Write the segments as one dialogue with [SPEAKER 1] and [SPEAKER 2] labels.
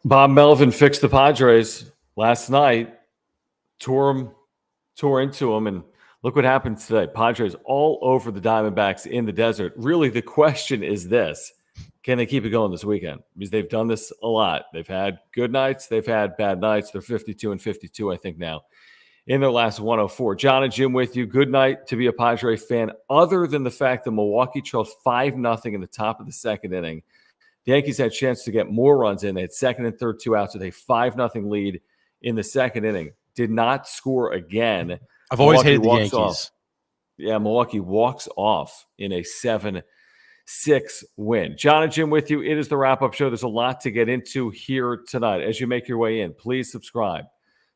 [SPEAKER 1] Bob Melvin fixed the Padres last night, tore into them, and look what happens today. Padres all over the Diamondbacks in the desert. Really, the question is this: can they keep it going this weekend? Because they've done this a lot. They've had good nights, they've had bad nights. They're 52-52, I think, now in their last 104. John and Jim with you. Good night to be a Padre fan, other than the fact that Milwaukee trailed 5-0 in the top of the second inning. The Yankees had a chance to get more runs in. They had second and third, 2 outs with a 5-0 lead in the second inning. Did not score again.
[SPEAKER 2] I've always hated the Yankees.
[SPEAKER 1] Off. Yeah, Milwaukee walks off in a 7-6 win. John and Jim with you. It is the wrap-up show. There's a lot to get into here tonight. As you make your way in, please subscribe.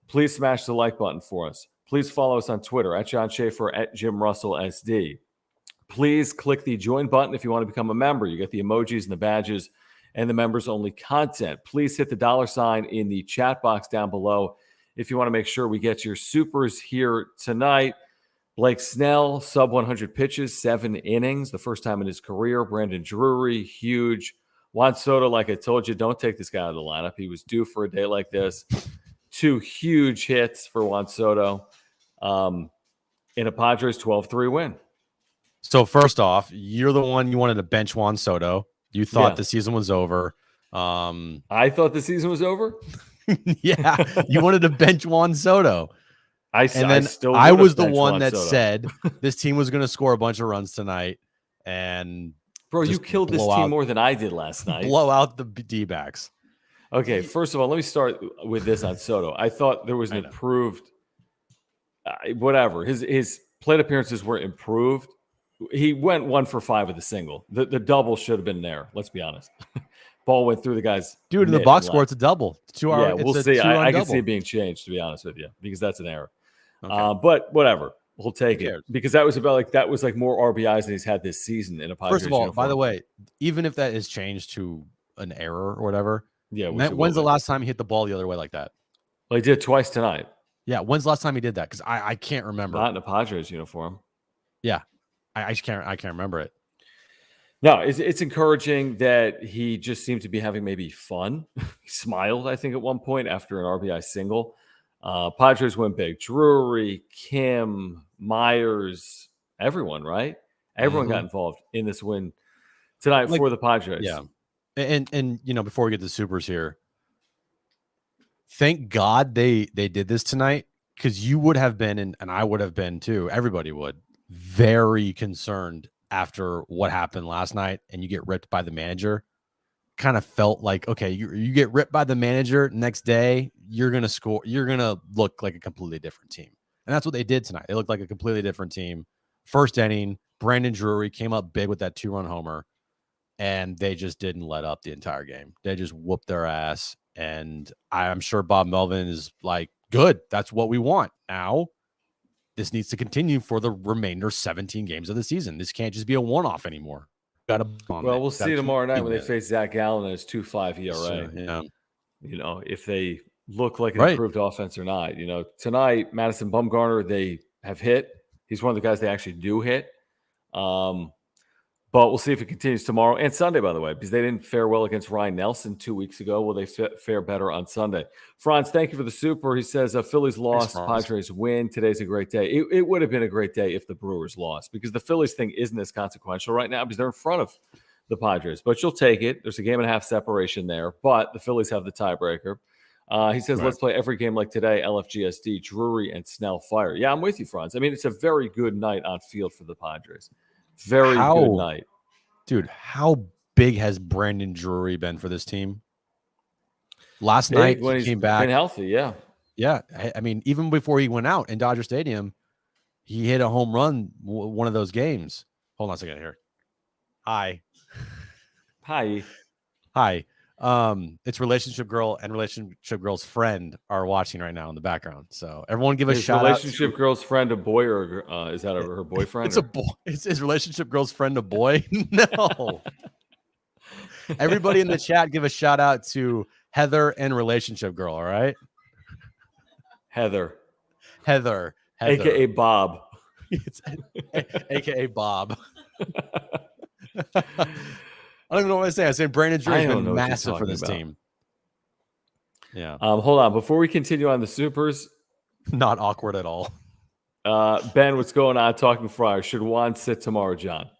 [SPEAKER 1] Please smash the like button for us. Please follow us on Twitter at John Schaefer, at Jim Russell SD. Please click the join button if you want to become a member. You get the emojis and the badges and the members-only content. Please hit the $sign in the chat box down below if you want to make sure we get your supers here tonight. Blake Snell, sub 100 pitches, 7 innings, the first time in his career. Brandon Drury, huge. Juan Soto, like I told you, don't take this guy out of the lineup. He was due for a day like this. 2 huge hits for Juan Soto in a Padres 12-3 win.
[SPEAKER 2] So first off, you're the one you wanted to bench Juan Soto. You thought the season was over.
[SPEAKER 1] I thought the season was over?
[SPEAKER 2] Yeah, you wanted to bench Juan Soto.
[SPEAKER 1] I
[SPEAKER 2] was the one that said this team was going to score a bunch of runs tonight. And
[SPEAKER 1] bro, you killed this team more than I did last night.
[SPEAKER 2] Blow out the D-backs.
[SPEAKER 1] Okay, first of all, let me start with this on Soto. I thought there was an improved whatever. His plate appearances were improved. He went 1 for 5 with a single. The double should have been there. Let's be honest. Ball went through the guy's
[SPEAKER 2] dude in the box score. It's a double. It's 2 hours.
[SPEAKER 1] Yeah, we'll see. I can see it being changed, to be honest with you, because that's an error. Okay. But whatever, we'll take it because that was more RBIs than he's had this season in a Padres
[SPEAKER 2] First of all,
[SPEAKER 1] uniform.
[SPEAKER 2] by the way, even if that is changed to an error or whatever,
[SPEAKER 1] yeah.
[SPEAKER 2] When's the last time he hit the ball the other way like that?
[SPEAKER 1] Well, he did twice tonight.
[SPEAKER 2] Yeah, when's the last time he did that? Because I can't remember.
[SPEAKER 1] Not in a Padres uniform.
[SPEAKER 2] Yeah, I can't remember it.
[SPEAKER 1] No, it's encouraging that he just seemed to be having maybe fun. He smiled, I think, at one point after an RBI single. Padres went big. Drury, Kim, Myers, everyone, right? Everyone got involved in this win tonight for the Padres.
[SPEAKER 2] Yeah. And before we get to supers here, thank God they did this tonight, because you would have been, and I would have been too, everybody would, very concerned after what happened last night, and you get ripped by the manager. Kind of felt like, okay, you get ripped by the manager, next day you're going to score, you're going to look like a completely different team. And that's what they did tonight. They looked like a completely different team. First inning, Brandon Drury came up big with that 2-run homer, and they just didn't let up the entire game. They just whooped their ass. And I'm sure Bob Melvin is like, good, that's what we want. Now, this needs to continue for the remainder 17 games of the season. This can't just be a one-off anymore.
[SPEAKER 1] We'll see tomorrow night when they face Zach Gallen and his 2.5 ERA.
[SPEAKER 2] So, yeah.
[SPEAKER 1] If they look like an improved offense or not. Tonight, Madison Bumgarner, they have hit. He's one of the guys they actually do hit. But we'll see if it continues tomorrow and Sunday, by the way, because they didn't fare well against Ryan Nelson 2 weeks ago. Will they fare better on Sunday? Franz, thank you for the super. He says, Phillies lost, Padres win. Today's a great day. It would have been a great day if the Brewers lost, because the Phillies thing isn't as consequential right now because they're in front of the Padres. But you'll take it. There's a 1.5 separation there, but the Phillies have the tiebreaker. He says, let's play every game like today, LFGSD, Drury, and Snell fire. Yeah, I'm with you, Franz. I mean, it's a very good night on field for the Padres. Very good night.
[SPEAKER 2] Dude, how big has Brandon Drury been for this team? Last night,
[SPEAKER 1] when
[SPEAKER 2] he came
[SPEAKER 1] he's
[SPEAKER 2] back.
[SPEAKER 1] Been healthy, yeah.
[SPEAKER 2] Yeah, I mean, even before he went out in Dodger Stadium, he hit a home run one of those games. Hold on a second here. Hi. It's Relationship Girl and Relationship Girl's friend are watching right now in the background. So everyone give a shout out.
[SPEAKER 1] Relationship Girl's friend a boy, or is that her boyfriend?
[SPEAKER 2] It's a boy. Is Relationship Girl's friend a boy? No. Everybody in the chat give a shout out to Heather and Relationship Girl. All right.
[SPEAKER 1] Heather.
[SPEAKER 2] AKA
[SPEAKER 1] Bob.
[SPEAKER 2] It's AKA Bob. I don't even know what I say. I say Brandon Drury's been massive for this team. Yeah.
[SPEAKER 1] Hold on. Before we continue on the supers,
[SPEAKER 2] Not awkward at all.
[SPEAKER 1] Ben, what's going on? Talking Friars. Should Juan sit tomorrow, John?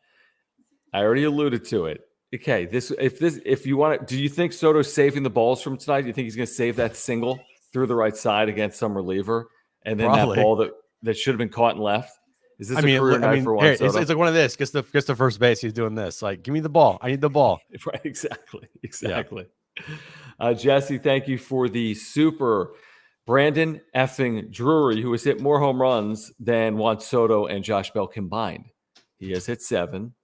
[SPEAKER 1] I already alluded to it. Okay, if you want to, do you think Soto's saving the balls from tonight? Do you think he's going to save that single through the right side against some reliever, and then
[SPEAKER 2] Probably.
[SPEAKER 1] that ball that should have been caught and left? Is this
[SPEAKER 2] I mean,
[SPEAKER 1] a career night for Juan
[SPEAKER 2] here,
[SPEAKER 1] Soto?
[SPEAKER 2] it's like one of this. Gets the first base. He's doing this. Like, give me the ball. I need the ball.
[SPEAKER 1] Right, exactly. Yeah. Jesse, thank you for the super. Brandon effing Drury, who has hit more home runs than Juan Soto and Josh Bell combined. He has hit 7.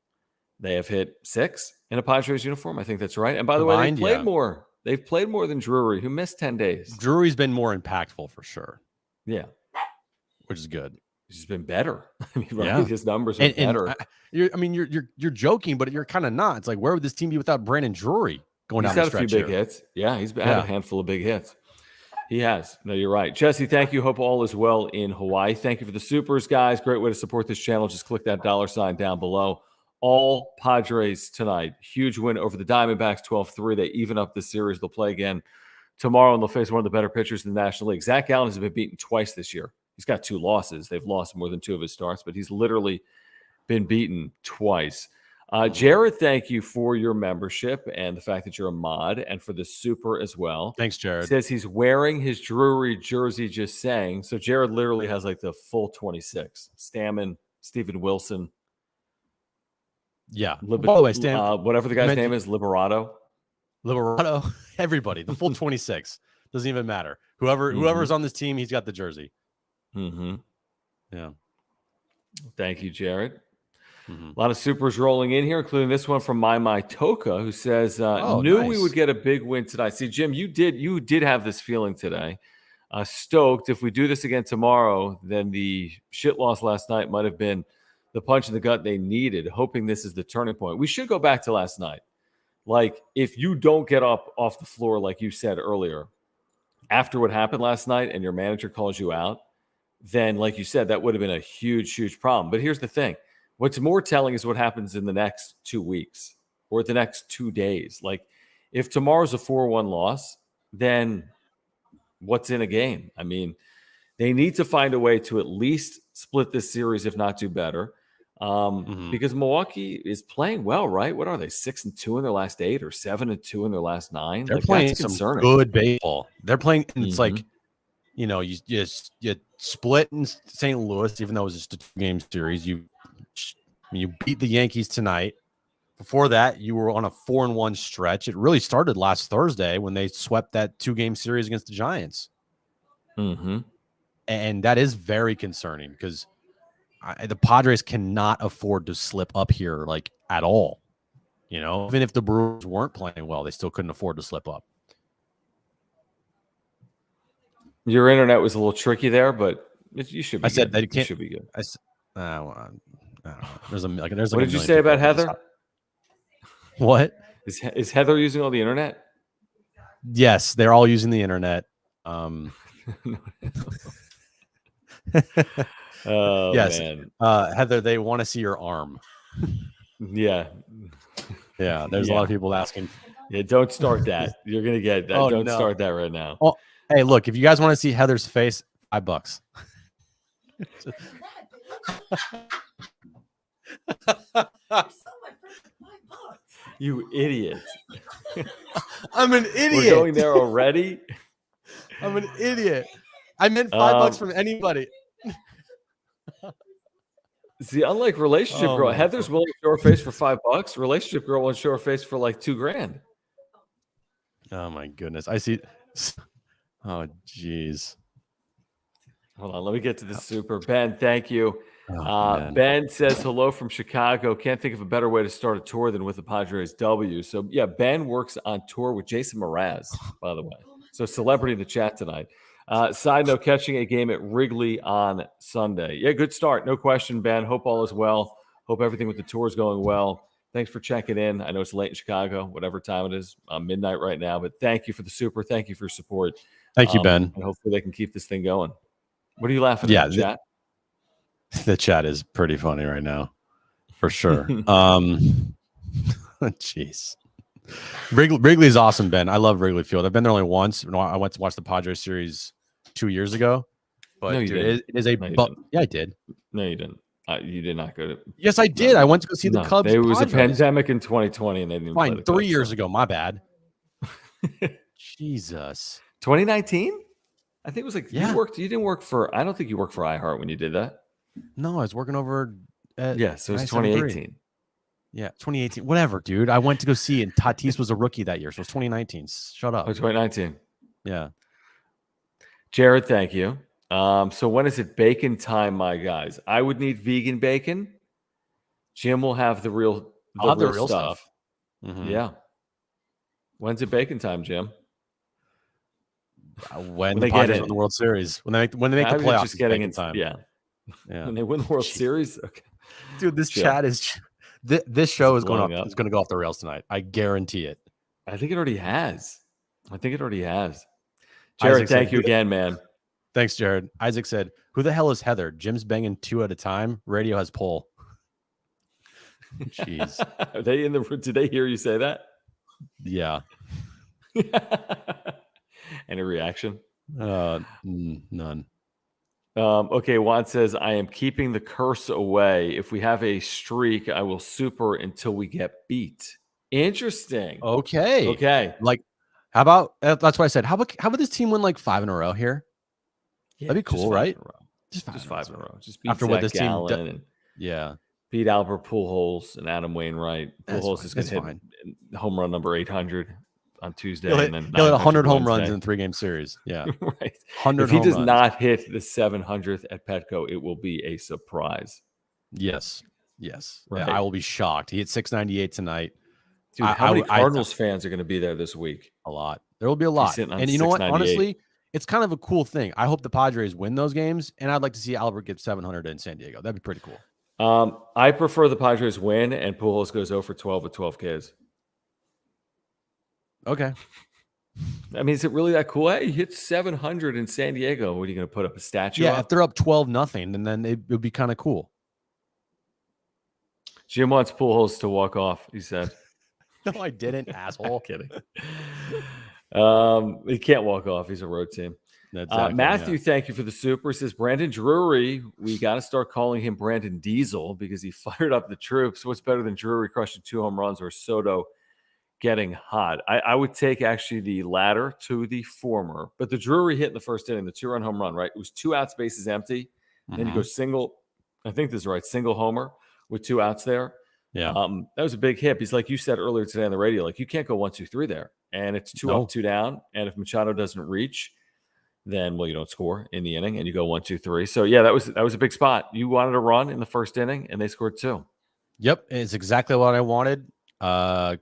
[SPEAKER 1] They have hit 6 in a Padres uniform. I think that's right. And by the way, they've played more. They've played more than Drury, who missed 10 days.
[SPEAKER 2] Drury's been more impactful for sure.
[SPEAKER 1] Yeah.
[SPEAKER 2] Which is good.
[SPEAKER 1] He's been better. I mean, right? Yeah. His numbers are better.
[SPEAKER 2] You're joking, but you're kind of not. It's like, where would this team be without Brandon Drury going down the stretch?
[SPEAKER 1] He's had a few big hits. Yeah, he's had a handful of big hits. He has. No, you're right. Jesse, thank you. Hope all is well in Hawaii. Thank you for the supers, guys. Great way to support this channel. Just click that $sign down below. All Padres tonight. Huge win over the Diamondbacks, 12-3. They even up the series. They'll play again tomorrow, and they'll face one of the better pitchers in the National League. Zach Gallen has been beaten twice this year. He's got 2 losses. They've lost more than 2 of his starts, but he's literally been beaten twice. Jared, thank you for your membership and the fact that you're a mod, and for the super as well.
[SPEAKER 2] Thanks, Jared.
[SPEAKER 1] He says he's wearing his Drury jersey, just saying. So Jared literally has like the full 26. Stammen, Steven Wilson.
[SPEAKER 2] Yeah. By the way, Stan,
[SPEAKER 1] whatever the guy's name is, Liberato,
[SPEAKER 2] everybody, the full 26. Doesn't even matter. Whoever's on this team, he's got the jersey.
[SPEAKER 1] Mm-hmm.
[SPEAKER 2] Yeah.
[SPEAKER 1] Thank you, Jared. A lot of supers rolling in here, including this one from My Toka, who says, knew we would get a big win tonight. See, Jim, you did have this feeling today. Stoked. If we do this again tomorrow, then the shit loss last night might have been the punch in the gut they needed, hoping this is the turning point. We should go back to last night. Like, if you don't get up off the floor, like you said earlier, after what happened last night and your manager calls you out, then, like you said, that would have been a huge, huge problem. But here's the thing. What's more telling is what happens in the next 2 weeks or the next 2 days. Like, if tomorrow's a 4-1 loss, then what's in a game? I mean, they need to find a way to at least split this series, if not do better, because Milwaukee is playing well, right? What are they, 6-2 in their last 8 or 7-2 in their last 9?
[SPEAKER 2] They're playing some good baseball. They're playing. It's like, you split in St. Louis, even though it was just a 2-game series. You beat the Yankees tonight. Before that, you were on a 4-1 stretch. It really started last Thursday when they swept that 2-game series against the Giants.
[SPEAKER 1] Mm-hmm.
[SPEAKER 2] And that is very concerning because the Padres cannot afford to slip up here like at all. Even if the Brewers weren't playing well, they still couldn't afford to slip up.
[SPEAKER 1] Your internet was a little tricky there, but you should be good. I said that you should be good.
[SPEAKER 2] I don't know. What
[SPEAKER 1] did you say about Heather?
[SPEAKER 2] What?
[SPEAKER 1] Is Heather using all the internet?
[SPEAKER 2] Yes, they're all using the internet. Yes. Man. Heather, they want to see your arm.
[SPEAKER 1] Yeah.
[SPEAKER 2] There's a lot of people asking.
[SPEAKER 1] Yeah, don't start that. You're gonna get that. Don't start that right now.
[SPEAKER 2] Oh, hey, look, if you guys want to see Heather's face, $5.
[SPEAKER 1] You idiot.
[SPEAKER 2] I'm an idiot.
[SPEAKER 1] We're going there already.
[SPEAKER 2] I'm an idiot. I meant $5 from anybody.
[SPEAKER 1] See, unlike Relationship Girl, Heather's willing to show her face for $5. Relationship Girl won't show her face for like $2,000.
[SPEAKER 2] Oh my goodness. I see. Oh, geez.
[SPEAKER 1] Hold on. Let me get to the super. Ben, thank you. Ben says hello from Chicago. Can't think of a better way to start a tour than with the Padres W. So, yeah, Ben works on tour with Jason Mraz, by the way. So, celebrity in the chat tonight. Side note, catching a game at Wrigley on Sunday. Yeah, good start. No question, Ben. Hope all is well. Hope everything with the tour is going well. Thanks for checking in. I know it's late in Chicago, whatever time it is, midnight right now. But thank you for the super. Thank you for your support.
[SPEAKER 2] Thank you, Ben.
[SPEAKER 1] And hopefully they can keep this thing going. What are you laughing at, chat?
[SPEAKER 2] The chat is pretty funny right now, for sure. Jeez. Wrigley's awesome, Ben. I love Wrigley Field. I've been there only once. I went to watch the Padres series 2 years ago. But
[SPEAKER 1] No, you
[SPEAKER 2] dude,
[SPEAKER 1] didn't.
[SPEAKER 2] it is a
[SPEAKER 1] No, you
[SPEAKER 2] but.
[SPEAKER 1] didn't.
[SPEAKER 2] Yeah, I did.
[SPEAKER 1] No, you didn't. You did not go to.
[SPEAKER 2] Yes, I did. I went to go see the Cubs.
[SPEAKER 1] It was a
[SPEAKER 2] Padres.
[SPEAKER 1] pandemic in 2020, and they didn't play
[SPEAKER 2] Fine,
[SPEAKER 1] the
[SPEAKER 2] 3
[SPEAKER 1] Cubs,
[SPEAKER 2] years
[SPEAKER 1] so.
[SPEAKER 2] ago. My bad. Jesus.
[SPEAKER 1] 2019? I think it was like
[SPEAKER 2] Yeah.
[SPEAKER 1] you didn't work for. I don't think you worked for iHeart when you did that.
[SPEAKER 2] No, I was working over at.
[SPEAKER 1] Yeah, so it was
[SPEAKER 2] 97.3.
[SPEAKER 1] 2018.
[SPEAKER 2] Yeah, 2018. Whatever, dude. I went to go see, and Tatis was a rookie that year, so it's 2019. Shut up.
[SPEAKER 1] Oh, 2019.
[SPEAKER 2] Yeah.
[SPEAKER 1] Jared, thank you. So when is it bacon time, my guys? I would need vegan bacon. Jim will have the real stuff.
[SPEAKER 2] Mm-hmm.
[SPEAKER 1] Yeah. When's it bacon time, Jim?
[SPEAKER 2] When the Padres win the World Series, when they make the playoffs,
[SPEAKER 1] just getting in
[SPEAKER 2] time.
[SPEAKER 1] Yeah.
[SPEAKER 2] Yeah.
[SPEAKER 1] When they win the World Series, okay.
[SPEAKER 2] Dude, this chat is. This show is going to go off the rails tonight. I guarantee it.
[SPEAKER 1] I think it already has. Jared,
[SPEAKER 2] Isaac
[SPEAKER 1] thank you again, man.
[SPEAKER 2] Thanks, Jared. Isaac said, "Who the hell is Heather? Jim's banging 2 at a time. Radio has poll." Jeez.
[SPEAKER 1] Are they in the room? Did they hear you say that?
[SPEAKER 2] Yeah.
[SPEAKER 1] Any reaction?
[SPEAKER 2] None.
[SPEAKER 1] Okay, Juan says, I am keeping the curse away. If we have a streak, I will super until we get beat. Interesting.
[SPEAKER 2] Okay. Like, how about that's why I said, how about this team win like 5 in a row here?
[SPEAKER 1] Yeah,
[SPEAKER 2] that'd be cool, right?
[SPEAKER 1] Just 5 in a row. Just beat
[SPEAKER 2] after
[SPEAKER 1] Zach
[SPEAKER 2] what this
[SPEAKER 1] Gallen
[SPEAKER 2] team and
[SPEAKER 1] beat Albert Pujols and Adam Wainwright. Pujols is going to hit home run number 800 on Tuesday.
[SPEAKER 2] He'll
[SPEAKER 1] and then
[SPEAKER 2] hit 100 home runs in a 3-game series. Yeah.
[SPEAKER 1] Right.
[SPEAKER 2] 100
[SPEAKER 1] if he does
[SPEAKER 2] runs.
[SPEAKER 1] not hit the 700th at Petco, it will be a surprise.
[SPEAKER 2] Yes.
[SPEAKER 1] Right.
[SPEAKER 2] I will be shocked. He hit 698 tonight.
[SPEAKER 1] Dude, how many Cardinals fans are going to be there this week?
[SPEAKER 2] A lot. There will be a lot. And you know what? Honestly, it's kind of a cool thing. I hope the Padres win those games, and I'd like to see Albert get 700 in San Diego. That'd be pretty cool.
[SPEAKER 1] I prefer the Padres win, and Pujols goes 0 for 12 with 12 Ks.
[SPEAKER 2] Okay.
[SPEAKER 1] I mean, is it really that cool? Hey, he hit 700 in San Diego. What are you going to put up, a statue?
[SPEAKER 2] Yeah, if they're up 12-0, then it would be kind of cool.
[SPEAKER 1] Jim wants Pujols to walk off, he said.
[SPEAKER 2] No, I didn't, asshole.
[SPEAKER 1] Kidding. He can't walk off. He's a road team. Matthew, thank you for the super. He says, Brandon Drury, we got to start calling him Brandon Diesel because he fired up the troops. What's better than Drury crushing 2 home runs or Soto getting hot? I would take actually the latter to the former, but the Drury hit in the first inning, the 2-run home run, right? It was 2 outs, bases empty. Mm-hmm. Then you go single. I think this is right. Single homer with 2 outs there.
[SPEAKER 2] Yeah.
[SPEAKER 1] That was a big hit. Because like you said earlier today on the radio, like you can't go 1, 2, 3 there. And it's 2 up, 2 down. And if Machado doesn't reach, then you don't score in the inning and you go 1, 2, 3. So yeah, that was a big spot. You wanted to run in the first inning and they scored 2.
[SPEAKER 2] Yep. It's exactly what I wanted.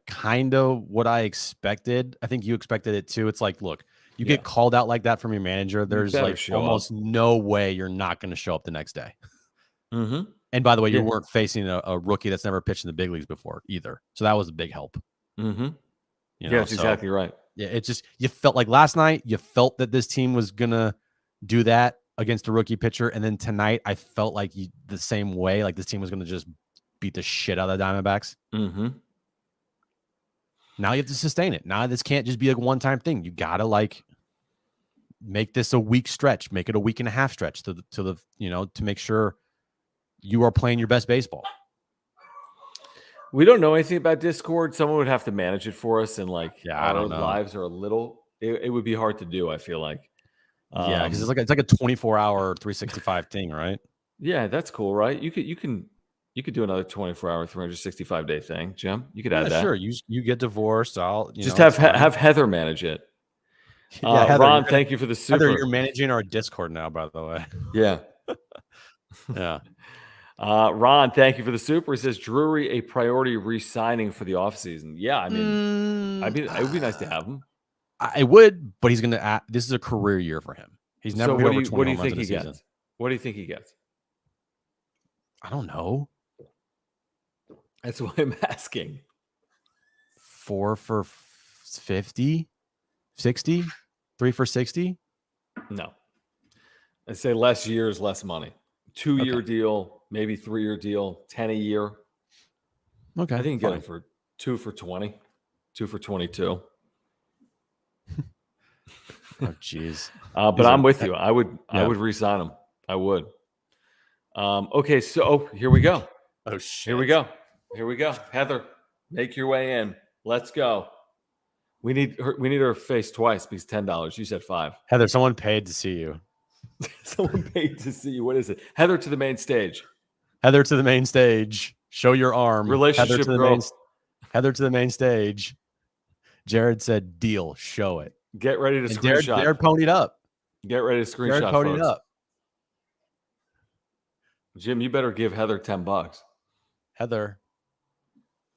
[SPEAKER 2] Kind of what I expected. I think you expected it too. It's like, look, you get called out like that from your manager. There's like almost no way you're not going to show up the next day.
[SPEAKER 1] Mm-hmm.
[SPEAKER 2] And by the way, you weren't facing a rookie that's never pitched in the big leagues before either. So that was a big help.
[SPEAKER 1] Mm-hmm. That's exactly right.
[SPEAKER 2] Yeah, it's just you felt like last night, you felt that this team was going to do that against a rookie pitcher. And then tonight, I felt like the same way, like this team was going to just beat the shit out of the Diamondbacks.
[SPEAKER 1] Mm-hmm.
[SPEAKER 2] Now you have to sustain it. Now this can't just be a one-time thing. You got to make this a week stretch, make it a week and a half stretch to make sure you are playing your best baseball.
[SPEAKER 1] We don't know anything about Discord. Someone would have to manage it for us. And
[SPEAKER 2] our
[SPEAKER 1] lives are a little, it would be hard to do. I feel like.
[SPEAKER 2] Yeah. Cause it's like a 24-hour 365 thing, right?
[SPEAKER 1] Yeah. That's cool. Right. You could do another 24-hour, 365-day thing, Jim. You could add that.
[SPEAKER 2] Sure. You get divorced. I'll
[SPEAKER 1] just have Heather manage it.
[SPEAKER 2] Yeah, Heather,
[SPEAKER 1] Ron, thank you for the super.
[SPEAKER 2] Heather, you're managing our Discord now, by the way.
[SPEAKER 1] Yeah.
[SPEAKER 2] Yeah.
[SPEAKER 1] Ron, thank you for the super. He says Drury a priority re-signing for the offseason. Yeah, I mean, it would be nice to have him.
[SPEAKER 2] I would, but he's gonna. This is a career year for him. He's never.
[SPEAKER 1] So what do you think he gets? What do you think he gets?
[SPEAKER 2] I don't know.
[SPEAKER 1] That's why I'm asking.
[SPEAKER 2] 4 for 50, 60, 3 for 60.
[SPEAKER 1] No, I say less years, less money. 2-year deal, maybe 3-year deal, 10 a year.
[SPEAKER 2] Okay,
[SPEAKER 1] I think you get him for 2 for 20. 2 for 22.
[SPEAKER 2] Oh, jeez.
[SPEAKER 1] But I'm with you. I would re-sign him. I would. Okay, so here we go.
[SPEAKER 2] Oh, shit.
[SPEAKER 1] Here we go. Heather, make your way in. Let's go. We need her face twice because $10. You said $5.
[SPEAKER 2] Heather, someone paid to see you.
[SPEAKER 1] Someone paid to see you. What is it? Heather to the main stage.
[SPEAKER 2] Heather to the main stage. Show your arm.
[SPEAKER 1] Relationship
[SPEAKER 2] Heather to the main stage. Jared said, "Deal. Show it."
[SPEAKER 1] Get ready to screenshot.
[SPEAKER 2] Jared ponied up.
[SPEAKER 1] Get ready to screenshot.
[SPEAKER 2] Jared ponied up.
[SPEAKER 1] Jim, you better give Heather $10.
[SPEAKER 2] Heather,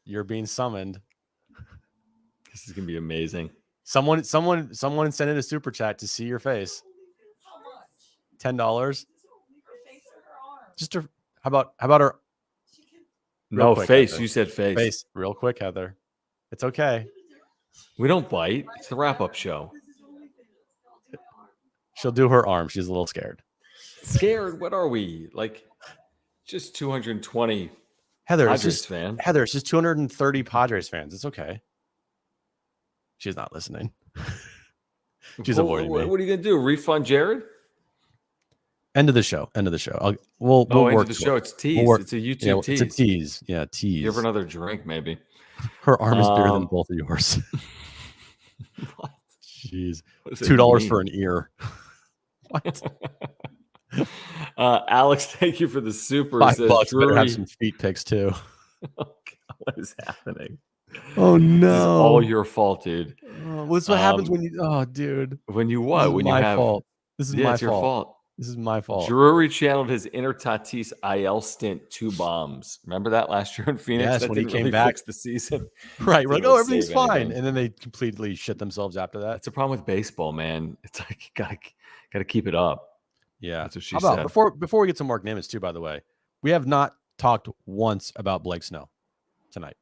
[SPEAKER 2] you're being summoned.
[SPEAKER 1] This is gonna be amazing.
[SPEAKER 2] Someone sent in a super chat to see your face. $10. Just how about her?
[SPEAKER 1] No,
[SPEAKER 2] quick,
[SPEAKER 1] face.
[SPEAKER 2] Heather.
[SPEAKER 1] You said face.
[SPEAKER 2] Face. Real quick, Heather. It's okay.
[SPEAKER 1] We don't bite. It's the wrap-up show.
[SPEAKER 2] She'll do her arm. She's a little scared.
[SPEAKER 1] Scared? What are we? Like, just 220
[SPEAKER 2] Heather,
[SPEAKER 1] Padres fans.
[SPEAKER 2] Heather, it's just 230 Padres fans. It's okay. She's not listening. She's avoiding me.
[SPEAKER 1] What are you going to do? Refund Jared?
[SPEAKER 2] End of the show. We'll
[SPEAKER 1] end
[SPEAKER 2] work
[SPEAKER 1] of the show. It's tease. It's a YouTube tease.
[SPEAKER 2] It's a tease. Yeah, tease.
[SPEAKER 1] Give her another drink, maybe.
[SPEAKER 2] Her arm is bigger than both of yours.
[SPEAKER 1] What?
[SPEAKER 2] Jeez. $2 for an ear. What?
[SPEAKER 1] Alex, thank you for the super.
[SPEAKER 2] $5. Better have some feet pics too.
[SPEAKER 1] Oh, God, what is happening?
[SPEAKER 2] Oh no!
[SPEAKER 1] This is all your fault, dude.
[SPEAKER 2] Well, this is what happens when you. Oh, dude.
[SPEAKER 1] When you what? When you have
[SPEAKER 2] fault. This is my fault.
[SPEAKER 1] Your fault.
[SPEAKER 2] This is my fault.
[SPEAKER 1] Drury channeled his inner Tatis IL stint 2 bombs. Remember that last year in Phoenix?
[SPEAKER 2] Yes,
[SPEAKER 1] that
[SPEAKER 2] when he came
[SPEAKER 1] really
[SPEAKER 2] back
[SPEAKER 1] fix the season.
[SPEAKER 2] Right. We're like, oh, everything's fine. And then they completely shit themselves after that.
[SPEAKER 1] That's a problem with baseball, man. It's like you gotta keep it up.
[SPEAKER 2] Yeah.
[SPEAKER 1] That's what she said.
[SPEAKER 2] Before we get to Mark Nimitz, too, by the way, we have not talked once about Blake Snell tonight.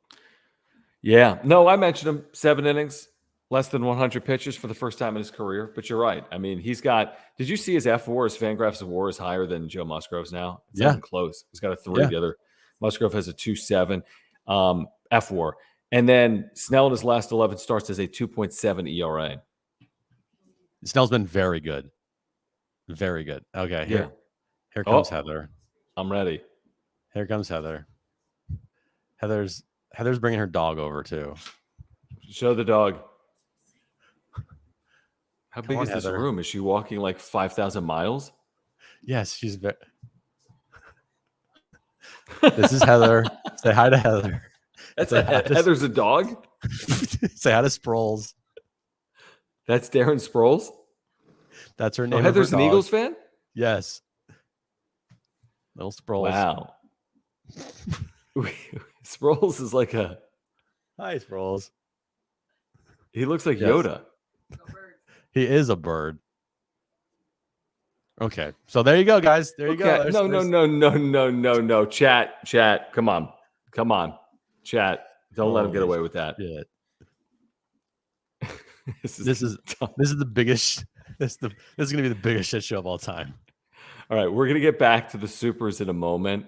[SPEAKER 1] Yeah. No, I mentioned him. 7 innings, less than 100 pitches for the first time in his career. But you're right. I mean, he's got – did you see his F-WAR? His Fangraphs WAR is higher than Joe Musgrove's now. It's not even close. He's got a 3. Yeah. The other Musgrove has a 2.7 F-WAR. And then Snell in his last 11 starts has a 2.7 ERA.
[SPEAKER 2] Snell's been very good. Very good. Okay. Here comes Heather.
[SPEAKER 1] I'm ready.
[SPEAKER 2] Here comes Heather. Heather's bringing her dog over too.
[SPEAKER 1] Show the dog. How big is
[SPEAKER 2] Heather.
[SPEAKER 1] This room? Is she walking like 5,000 miles?
[SPEAKER 2] Yes, she's very. This is Heather. Say hi to Heather.
[SPEAKER 1] Heather's a dog?
[SPEAKER 2] Say hi to Sproles.
[SPEAKER 1] That's Darren Sproles?
[SPEAKER 2] That's her name.
[SPEAKER 1] Heather's an Eagles fan?
[SPEAKER 2] Yes. Little Sproles.
[SPEAKER 1] Wow. Sproles is like a...
[SPEAKER 2] Hi, Sproles.
[SPEAKER 1] He looks like Yoda.
[SPEAKER 2] He is a bird. Okay. So there you go, guys. There you go.
[SPEAKER 1] No. Chat. Come on. Chat. Don't let him get away with that.
[SPEAKER 2] Yeah.
[SPEAKER 1] This
[SPEAKER 2] is the biggest... This is going to be the biggest shit show of all time.
[SPEAKER 1] All right, we're going to get back to the supers in a moment.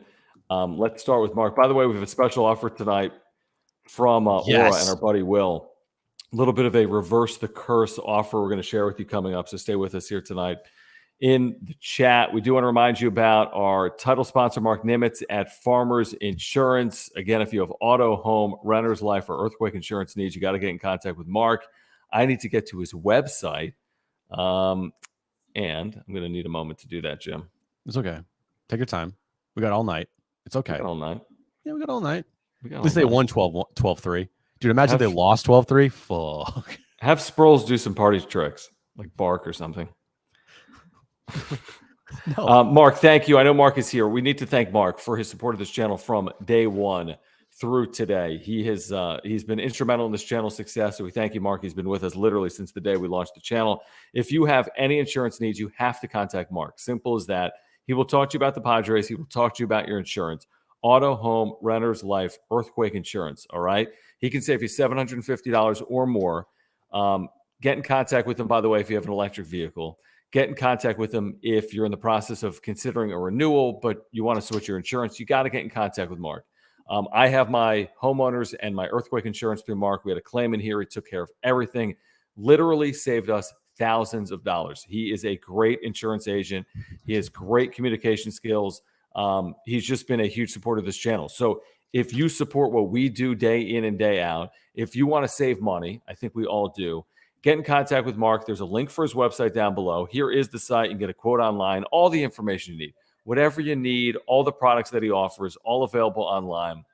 [SPEAKER 1] Let's start with Mark. By the way, we have a special offer tonight from Aura and our buddy Will. A little bit of a reverse the curse offer we're going to share with you coming up, so stay with us here tonight. In the chat, we do want to remind you about our title sponsor, Mark Nimitz at Farmers Insurance. Again, if you have auto, home, renter's life, or earthquake insurance needs, you got to get in contact with Mark. I need to get to his website. And I'm going to need a moment to do that, Jim.
[SPEAKER 2] It's okay. Take your time. We got all night. It's okay.
[SPEAKER 1] We got all night.
[SPEAKER 2] Yeah, we got all night. At least they won 12-3. Dude, imagine if they lost 12-3. Fuck.
[SPEAKER 1] Have Sproles do some party tricks, like bark or something.
[SPEAKER 2] No.
[SPEAKER 1] Mark, thank you. I know Mark is here. We need to thank Mark for his support of this channel from day one through today. He's been instrumental in this channel's success. So we thank you, Mark. He's been with us literally since the day we launched the channel. If you have any insurance needs, you have to contact Mark. Simple as that. He will talk to you about the Padres. He will talk to you about your insurance. Auto, home, renter's life, earthquake insurance. All right. He can save you $750 or more. Get in contact with him, by the way, if you have an electric vehicle. Get in contact with him if you're in the process of considering a renewal, but you want to switch your insurance. You got to get in contact with Mark. I have my homeowners and my earthquake insurance through Mark. We had a claim in here. He took care of everything, literally saved us thousands of dollars. He is a great insurance agent. He has great communication skills. He's just been a huge supporter of this channel. So if you support what we do day in and day out, if you want to save money, I think we all do, get in contact with Mark. There's a link for his website down below. Here is the site. You can get a quote online, all the information you need. Whatever you need, all the products that he offers, all available online.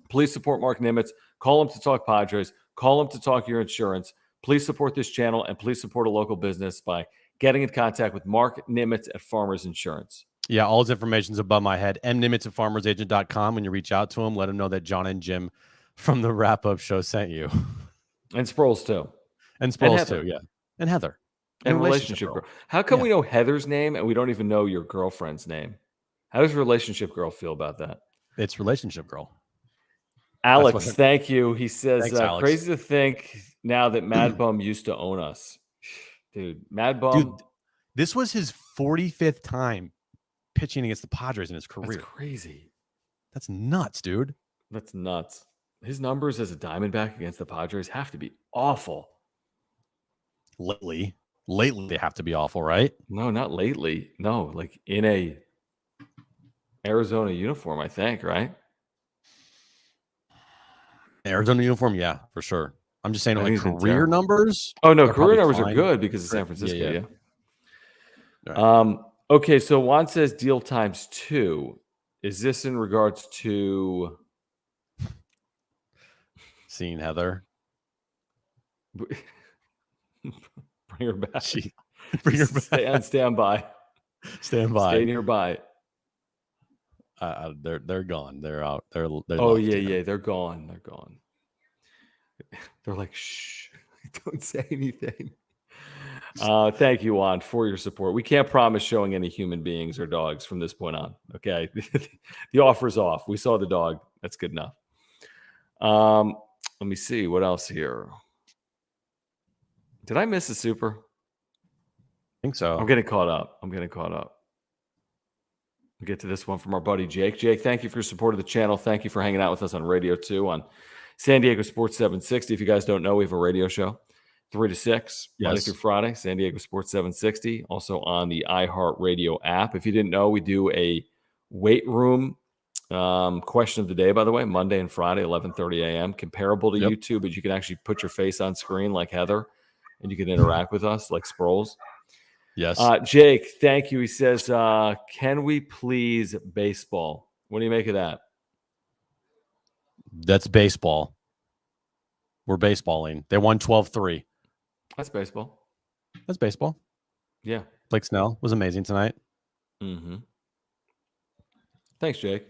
[SPEAKER 1] Please support Mark Nimitz. Call him to talk Padres. Call him to talk your insurance. Please support this channel, and please support a local business by getting in contact with Mark Nimitz at Farmers Insurance.
[SPEAKER 2] Yeah, all his information is above my head. mnimitz at farmersagent.com. When you reach out to him, let him know that John and Jim from the wrap-up show sent you.
[SPEAKER 1] And Sproles, too.
[SPEAKER 2] And Sproles, too, yeah. And Heather.
[SPEAKER 1] And relationship girl. How come we know Heather's name and we don't even know your girlfriend's name? How does relationship girl feel about that?
[SPEAKER 2] It's relationship girl.
[SPEAKER 1] Alex, thank you. He says,
[SPEAKER 2] Thanks,
[SPEAKER 1] crazy to think now that Mad Bum used to own us. Dude, Mad Bum.
[SPEAKER 2] Dude, this was his 45th time pitching against the Padres in his career.
[SPEAKER 1] That's crazy.
[SPEAKER 2] That's nuts, dude.
[SPEAKER 1] That's nuts. His numbers as a Diamondback against the Padres have to be awful.
[SPEAKER 2] Lately they have to be awful, right?
[SPEAKER 1] No, not lately. No, like in a Arizona uniform, I think, right?
[SPEAKER 2] Arizona uniform, yeah, for sure. I'm just saying, like, career numbers.
[SPEAKER 1] Oh no, career numbers are good because of San Francisco. Yeah. Right. Okay, so Juan says deal times 2. Is this in regards to
[SPEAKER 2] seeing Heather?
[SPEAKER 1] Bring her back.
[SPEAKER 2] Bring her back.
[SPEAKER 1] Stay on standby.
[SPEAKER 2] Stand by.
[SPEAKER 1] Stay nearby.
[SPEAKER 2] They're gone. They're out. They're
[SPEAKER 1] oh yeah. They're gone. They're gone. They're like, shh, don't say anything. Thank you, Juan, for your support. We can't promise showing any human beings or dogs from this point on. Okay, the offer's off. We saw the dog. That's good enough. Let me see what else here. Did I miss a super?
[SPEAKER 2] I think so.
[SPEAKER 1] I'm getting caught up. We'll get to this one from our buddy Jake. Jake, thank you for your support of the channel. Thank you for hanging out with us on radio too on San Diego Sports 760. If you guys don't know, we have a radio show 3 to 6 Monday through Friday. San Diego Sports 760. Also on the iHeartRadio app. If you didn't know, we do a weight room question of the day. By the way, Monday and Friday, 11:30 a.m. Comparable to YouTube, but you can actually put your face on screen like Heather, and you can interact with us like Sproles.
[SPEAKER 2] Yes.
[SPEAKER 1] Jake, thank you. He says, can we please baseball? What do you make of that?
[SPEAKER 2] That's baseball. We're baseballing. They won 12-3.
[SPEAKER 1] That's baseball.
[SPEAKER 2] That's baseball.
[SPEAKER 1] Yeah.
[SPEAKER 2] Blake Snell was amazing tonight.
[SPEAKER 1] Mm-hmm. Thanks, Jake.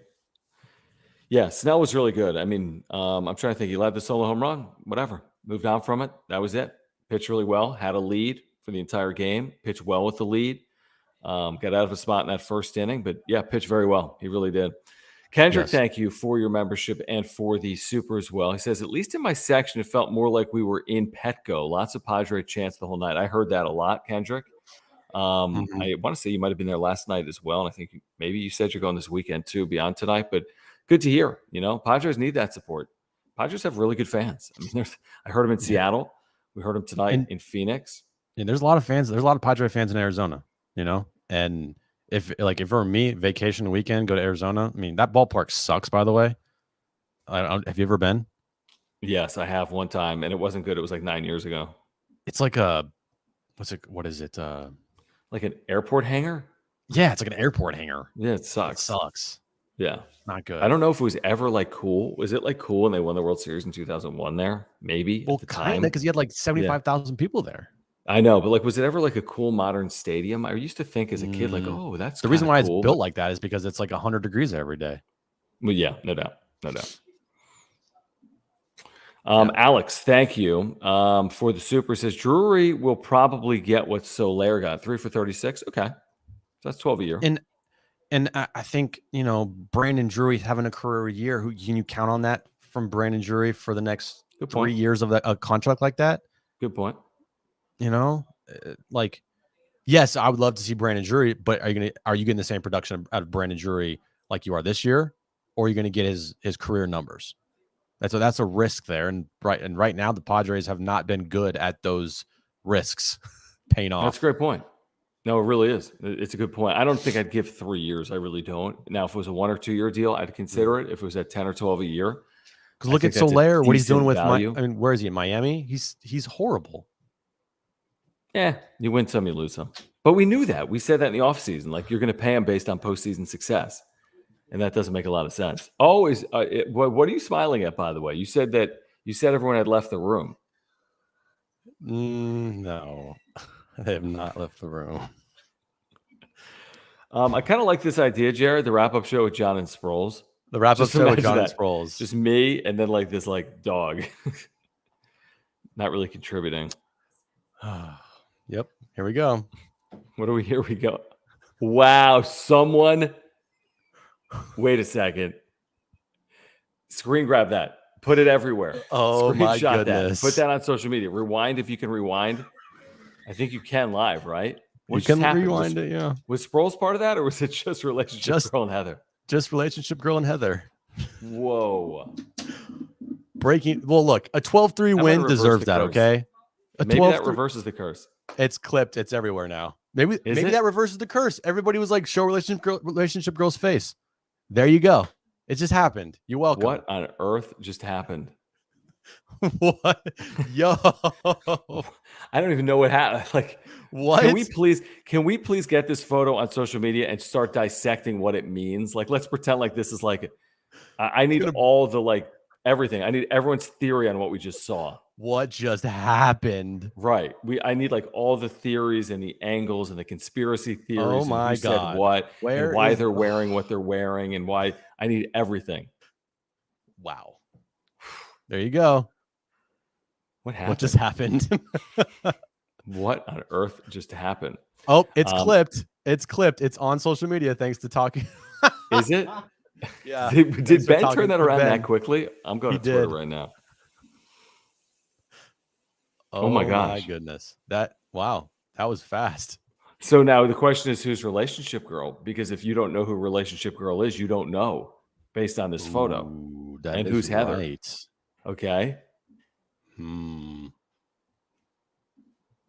[SPEAKER 1] Yeah, Snell was really good. I mean, I'm trying to think. He led the solo home run, whatever. Moved on from it. That was it. Pitched really well. Had a lead for the entire game. Pitched well with the lead. Got out of a spot in that first inning. But, yeah, pitched very well. He really did. Kendrick, thank you for your membership and for the super as well. He says, at least in my section, it felt more like we were in Petco. Lots of Padre chants the whole night. I heard that a lot, Kendrick. I want to say you might have been there last night as well. And I think maybe you said you're going this weekend too, beyond tonight. But good to hear. You know, Padres need that support. Padres have really good fans. I mean, I heard them in Seattle. We heard them tonight in Phoenix.
[SPEAKER 2] And there's a lot of fans. There's a lot of Padre fans in Arizona, you know, and if it were me, vacation weekend, go to Arizona. I mean, that ballpark sucks, by the way. Have you ever been?
[SPEAKER 1] Yes, I have one time, and it wasn't good. It was like 9 years ago.
[SPEAKER 2] It's like what is it?
[SPEAKER 1] Like an airport hangar?
[SPEAKER 2] Yeah, it's like an airport hangar.
[SPEAKER 1] Yeah, it sucks.
[SPEAKER 2] It sucks.
[SPEAKER 1] Yeah.
[SPEAKER 2] Not good.
[SPEAKER 1] I don't know if it was ever like cool. Was it like cool when they won the World Series in 2001 there? Maybe.
[SPEAKER 2] Well,
[SPEAKER 1] at the time.
[SPEAKER 2] Because you had like 75,000 people there.
[SPEAKER 1] I know, but like, was it ever like a cool modern stadium? I used to think as a kid, like, oh, that's
[SPEAKER 2] the reason why
[SPEAKER 1] cool,
[SPEAKER 2] it's built like that is because it's like 100 degrees every day.
[SPEAKER 1] Well, yeah, no doubt. Alex, thank you for the super. Says Drury will probably get what Soler got, 3 for 36. Okay, so that's 12 a year.
[SPEAKER 2] And I think, you know, Brandon Drury having a career year. Who can you count on that from Brandon Drury for the next 3 years of a contract like that?
[SPEAKER 1] Good point.
[SPEAKER 2] You know, like, yes, I would love to see Brandon Drury, but are you getting the same production out of Brandon Drury like you are this year, or you're going to get his career numbers. That's a risk there. And right now, the Padres have not been good at those risks paying off.
[SPEAKER 1] That's a great point. No, it really is. It's a good point. I don't think I'd give 3 years. I really don't. Now, if it was a 1 or 2 year deal, I'd consider it. If it was at 10 or 12 a year.
[SPEAKER 2] Because look at Soler, what he's doing with
[SPEAKER 1] value.
[SPEAKER 2] where is he in Miami? He's horrible.
[SPEAKER 1] Yeah, you win some, you lose some. But we knew that. We said that in the offseason. Like, you're going to pay him based on postseason success. And that doesn't make a lot of sense. Always. What are you smiling at, by the way? You said everyone had left the room.
[SPEAKER 2] No, they have not left the room.
[SPEAKER 1] I kind of like this idea, Jared, the wrap-up show with John and Sproles.
[SPEAKER 2] The wrap-up show with John and Sproles.
[SPEAKER 1] Just me and then like this dog. Not really contributing.
[SPEAKER 2] Yep. Here we go.
[SPEAKER 1] Here we go. Wow. Someone. Wait a second. Screen grab that. Put it everywhere.
[SPEAKER 2] Oh, my goodness.
[SPEAKER 1] That. Put that on social media. Rewind if you can rewind. I think you can live, right?
[SPEAKER 2] You can rewind it, yeah.
[SPEAKER 1] Was Sproles part of that, or was it just Relationship Girl and Heather?
[SPEAKER 2] Just Relationship Girl and Heather.
[SPEAKER 1] Whoa.
[SPEAKER 2] Breaking. Well, look, a 12-3 win deserves that, okay?
[SPEAKER 1] Maybe that reverses the curse.
[SPEAKER 2] It's clipped. It's everywhere now. Maybe that reverses the curse. Everybody was like, show Relationship Girl's face. There you go. It just happened. You're welcome.
[SPEAKER 1] What on earth just happened?
[SPEAKER 2] What? Yo.
[SPEAKER 1] I don't even know what happened. Like,
[SPEAKER 2] what?
[SPEAKER 1] Can we please get this photo on social media and start dissecting what it means? Like, let's pretend like this is like, I need all the everything. I need everyone's theory on what we just saw.
[SPEAKER 2] What just happened?
[SPEAKER 1] Right. I need all the theories and the angles and the conspiracy theories.
[SPEAKER 2] Oh my
[SPEAKER 1] and who
[SPEAKER 2] God.
[SPEAKER 1] Said what? And why they're wearing what they're wearing and why. I need everything.
[SPEAKER 2] Wow. There you go.
[SPEAKER 1] What happened?
[SPEAKER 2] What just happened?
[SPEAKER 1] What on earth just happened?
[SPEAKER 2] Oh, it's clipped. It's clipped. It's on social media thanks to talking.
[SPEAKER 1] Is it?
[SPEAKER 2] Yeah.
[SPEAKER 1] Did Ben turn that around that quickly? I'm going to Twitter right now. Oh my gosh.
[SPEAKER 2] My goodness. Wow. That was fast.
[SPEAKER 1] So now the question is, who's Relationship Girl? Because if you don't know who Relationship Girl is, you don't know based on this photo. And who's Heather?
[SPEAKER 2] Right.
[SPEAKER 1] Okay.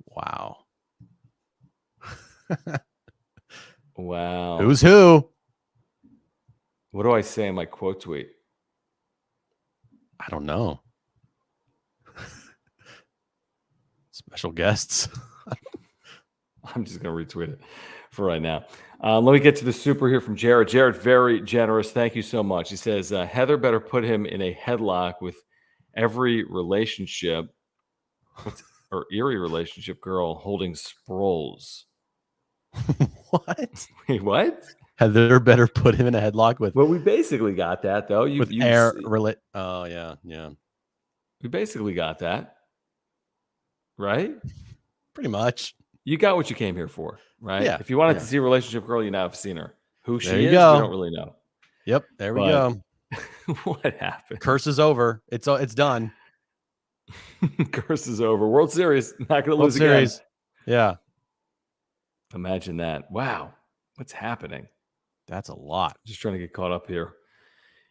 [SPEAKER 2] Wow.
[SPEAKER 1] Wow.
[SPEAKER 2] Who's who?
[SPEAKER 1] What do I say in my quote tweet?
[SPEAKER 2] I don't know. Special guests.
[SPEAKER 1] I'm just going to retweet it for right now. Let me get to the super here from Jared. Jared, very generous. Thank you so much. He says, Heather better put him in a headlock with every relationship or eerie relationship girl holding Sproles.
[SPEAKER 2] What?
[SPEAKER 1] Wait, what?
[SPEAKER 2] Heather better put him in a headlock with.
[SPEAKER 1] Well, we basically got that, though.
[SPEAKER 2] Oh, yeah.
[SPEAKER 1] We basically got that. Right?
[SPEAKER 2] Pretty much.
[SPEAKER 1] You got what you came here for, right?
[SPEAKER 2] Yeah.
[SPEAKER 1] If you wanted to see a relationship girl, you now have seen her. Who she is, we don't really know.
[SPEAKER 2] Yep, there we go.
[SPEAKER 1] What happened?
[SPEAKER 2] Curse is over. It's done.
[SPEAKER 1] Curse is over. World Series. Not going to lose
[SPEAKER 2] again. Yeah.
[SPEAKER 1] Imagine that. Wow. What's happening?
[SPEAKER 2] That's a lot.
[SPEAKER 1] Just trying to get caught up here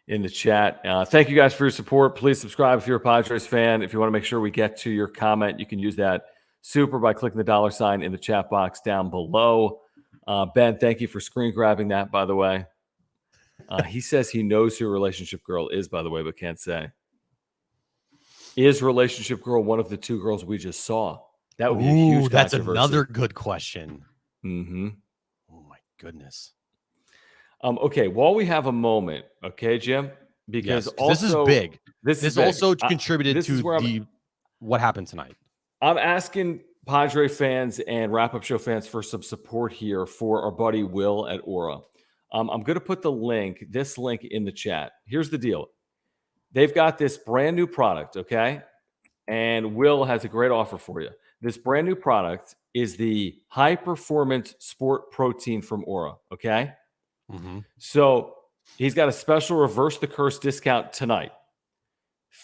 [SPEAKER 1] in the chat. Thank you guys for your support. Please subscribe if you're a Padres fan. If you want to make sure we get to your comment, you can use that super by clicking the $sign in the chat box down below. Ben, thank you for screen grabbing that, by the way. He says he knows who Relationship Girl is, by the way, but can't say. Is Relationship Girl one of the two girls we just saw? That would be a huge
[SPEAKER 2] That's
[SPEAKER 1] controversy.
[SPEAKER 2] Another good question.
[SPEAKER 1] Mm-hmm.
[SPEAKER 2] Oh, my goodness.
[SPEAKER 1] Okay, while we have a moment, okay, Jim? Because also,
[SPEAKER 2] this is big. This
[SPEAKER 1] big.
[SPEAKER 2] Also contributed to what happened tonight.
[SPEAKER 1] I'm asking Padre fans and wrap-up show fans for some support here for our buddy Will at Aura. I'm going to put this link in the chat. Here's the deal. They've got this brand new product, okay? And Will has a great offer for you. This brand new product is the high-performance sport protein from Aura, okay?
[SPEAKER 2] Mm-hmm.
[SPEAKER 1] So he's got a special reverse the curse discount tonight.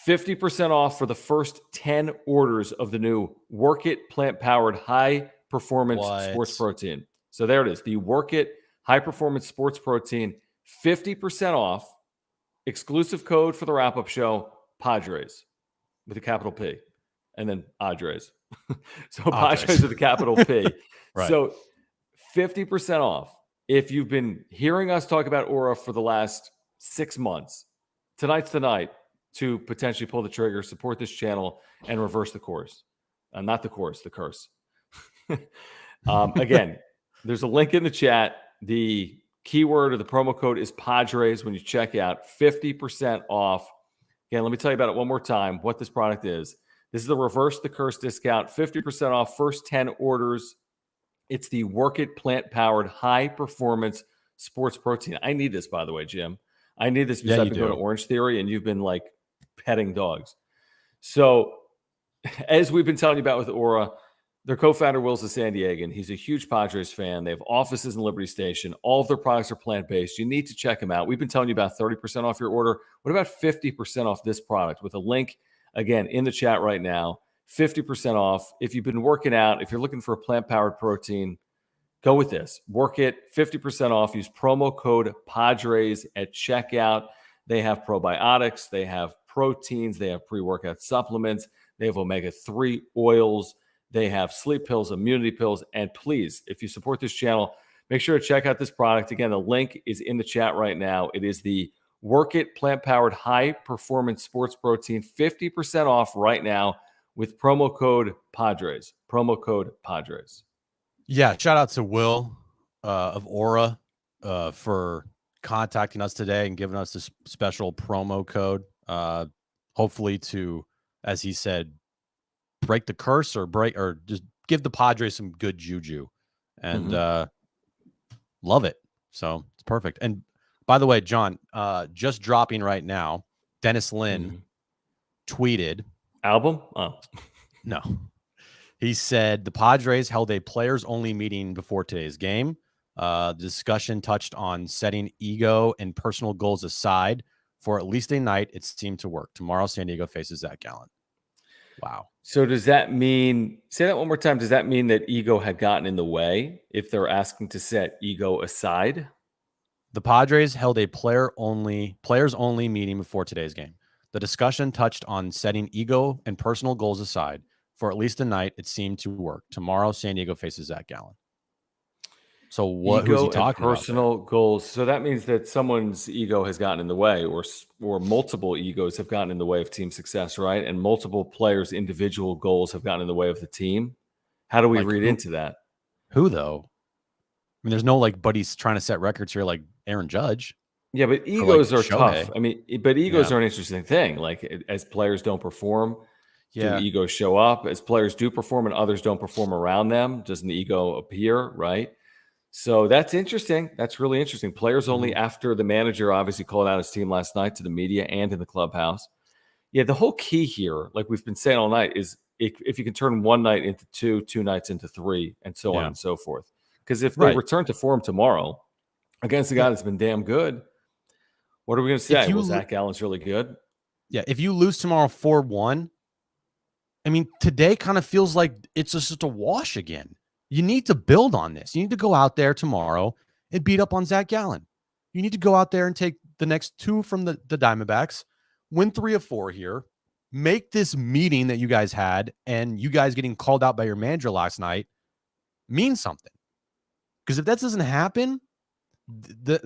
[SPEAKER 1] 50% off for the first 10 orders of the new Work It plant-powered high-performance sports protein. So there it is. The Work It high-performance sports protein, 50% off exclusive code for the wrap-up show, Padres, with a capital P, and then Padres. So Padres with a capital P.
[SPEAKER 2] Right.
[SPEAKER 1] So 50% off. If you've been hearing us talk about Aura for the last 6 months, tonight's the night to potentially pull the trigger, support this channel, and reverse the course. Not the course, the curse. Again, there's a link in the chat. The keyword or the promo code is Padres when you check out. 50% off. Again, let me tell you about it one more time, what this product is. This is the reverse the curse discount, 50% off first 10 orders. It's the Work It plant-powered high-performance sports protein. I need this, by the way, Jim. I need this because I've been going to Orange Theory, and you've been like petting dogs. So as we've been telling you about with Aura, their co-founder, Will's a San Diegan. He's a huge Padres fan. They have offices in Liberty Station. All of their products are plant-based. You need to check them out. We've been telling you about 30% off your order. What about 50% off this product with a link, again, in the chat right now? 50% off. If you've been working out, if you're looking for a plant-powered protein, go with this. Work It, 50% off. Use promo code Padres at checkout. They have probiotics. They have proteins. They have pre-workout supplements. They have omega-3 oils. They have sleep pills, immunity pills. And please, if you support this channel, make sure to check out this product. Again, the link is in the chat right now. It is the Work It plant-powered high-performance sports protein, 50% off right now with promo code Padres. Promo code Padres.
[SPEAKER 2] Yeah, shout out to Will of Aura for contacting us today and giving us this special promo code. Hopefully to, as he said, break the curse or just give the Padres some good juju. And love it. So it's perfect. And by the way, John, just dropping right now, Dennis Lin tweeted.
[SPEAKER 1] Album? Oh.
[SPEAKER 2] No. He said the Padres held a players-only meeting before today's game. The discussion touched on setting ego and personal goals aside. For at least a night, it seemed to work. Tomorrow, San Diego faces Zach Gallen. Wow.
[SPEAKER 1] So does that mean, say that one more time, does that mean that ego had gotten in the way if they're asking to set ego aside?
[SPEAKER 2] The Padres held a players-only meeting before today's game. The discussion touched on setting ego and personal goals aside. For at least a night, it seemed to work. Tomorrow, San Diego faces Zach Gallen. So what? Who's he talking about?
[SPEAKER 1] Personal goals. So that means that someone's ego has gotten in the way, or multiple egos have gotten in the way of team success, right? And multiple players' individual goals have gotten in the way of the team. How do we read into that?
[SPEAKER 2] Who though? I mean, there's no like buddies trying to set records here, like Aaron Judge.
[SPEAKER 1] Yeah, but egos are tough. I mean, but egos are an interesting thing. Like as players don't perform, do egos show up? As players do perform and others don't perform around them, doesn't the ego appear, right? So that's interesting. That's really interesting. Players only after the manager obviously called out his team last night to the media and in the clubhouse. Yeah, the whole key here, like we've been saying all night, is if you can turn one night into two nights into three, and so on and so forth. Because if they return to form tomorrow against a guy that's been damn good, what are we going to say? Well, Zach Gallen's really good.
[SPEAKER 2] Yeah, if you lose tomorrow 4-1, I mean, today kind of feels like it's just a wash again. You need to build on this. You need to go out there tomorrow and beat up on Zach Gallen. You need to go out there and take the next two from the Diamondbacks, win 3 of 4 here, make this meeting that you guys had and you guys getting called out by your manager last night mean something. Because if that doesn't happen, the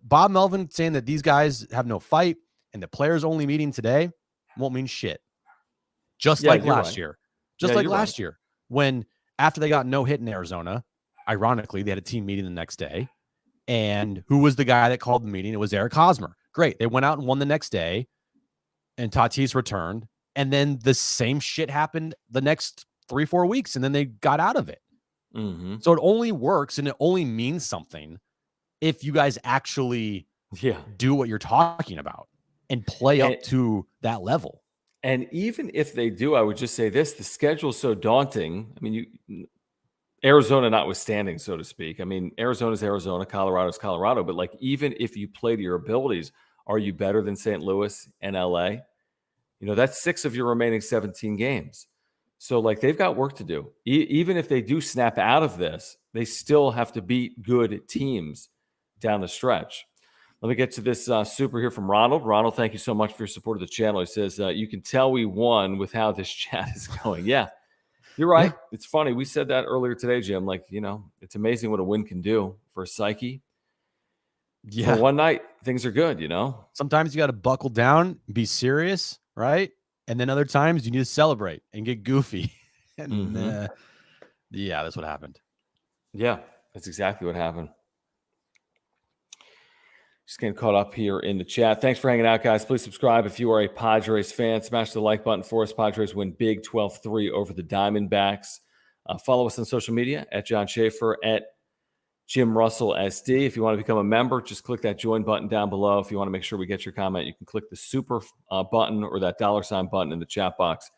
[SPEAKER 2] Bob Melvin saying that these guys have no fight and the players only meeting today won't mean shit. Just like last year. Just like last year when after they got no hit in Arizona, ironically, they had a team meeting the next day. And who was the guy that called the meeting? It was Eric Hosmer. Great. They went out and won the next day and Tatis returned. And then the same shit happened the next 3-4 weeks. And then they got out of it. So it only works and it only means something if you guys actually do what you're talking about and play up to that level.
[SPEAKER 1] And even if they do, I would just say this, the schedule is so daunting. I mean, Arizona notwithstanding, so to speak. I mean, Arizona's Arizona, Colorado's Colorado. But like, even if you play to your abilities, are you better than St. Louis and LA? You know, that's 6 of your remaining 17 games. So like, they've got work to do. Even if they do snap out of this, they still have to beat good teams down the stretch. Let me get to this super here from Ronald. Ronald, thank you so much for your support of the channel. He says, you can tell we won with how this chat is going. Yeah, you're right.
[SPEAKER 2] Yeah.
[SPEAKER 1] It's funny. We said that earlier today, Jim. Like, it's amazing what a win can do for a psyche.
[SPEAKER 2] Yeah.
[SPEAKER 1] For one night, things are good,
[SPEAKER 2] Sometimes you got to buckle down, be serious, right? And then other times you need to celebrate and get goofy. And yeah, that's what happened.
[SPEAKER 1] Yeah, that's exactly what happened. Just getting caught up here in the chat. Thanks for hanging out, guys. Please subscribe if you are a Padres fan. Smash the like button for us. Padres win big 12-3 over the Diamondbacks. Follow us on social media at John Schaefer, at Jim Russell SD. If you want to become a member, just click that join button down below. If you want to make sure we get your comment, you can click the super button or that $ button in the chat box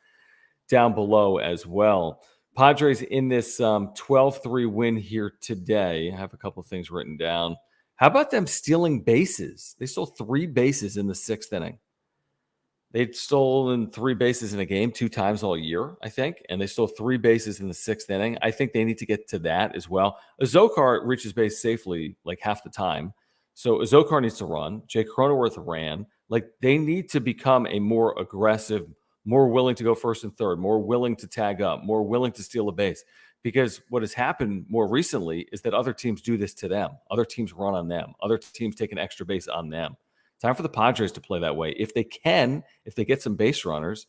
[SPEAKER 1] down below as well. Padres in this 12-3 win here today. I have a couple of things written down. How about them stealing bases? They stole 3 bases in the 6th inning. They'd stolen 3 bases in a game 2 times all year, I think, and they stole 3 bases in the 6th inning. I think they need to get to that as well. Azokar reaches base safely like half the time, so Azokar needs to run. Jake Cronenworth ran. Like, they need to become a more aggressive, more willing to go first and third, more willing to tag up, more willing to steal a base. Because what has happened more recently is that other teams do this to them. Other teams run on them. Other teams take an extra base on them. Time for the Padres to play that way. If they get some base runners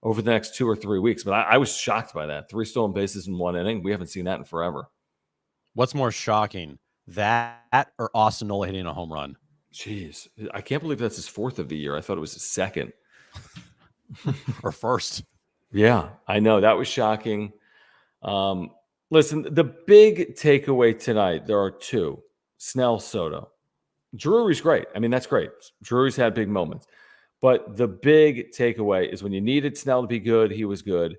[SPEAKER 1] over the next 2 or 3 weeks. But I was shocked by that. 3 stolen bases in 1 inning. We haven't seen that in forever.
[SPEAKER 2] What's more shocking, that or Austin Nola hitting a home run?
[SPEAKER 1] Jeez. I can't believe that's his 4th of the year. I thought it was his 2nd.
[SPEAKER 2] Or 1st.
[SPEAKER 1] Yeah, I know. That was shocking. Listen, the big takeaway tonight, there are 2. Snell, Soto. Drury's great. I mean, that's great. Drury's had big moments. But the big takeaway is when you needed Snell to be good, he was good.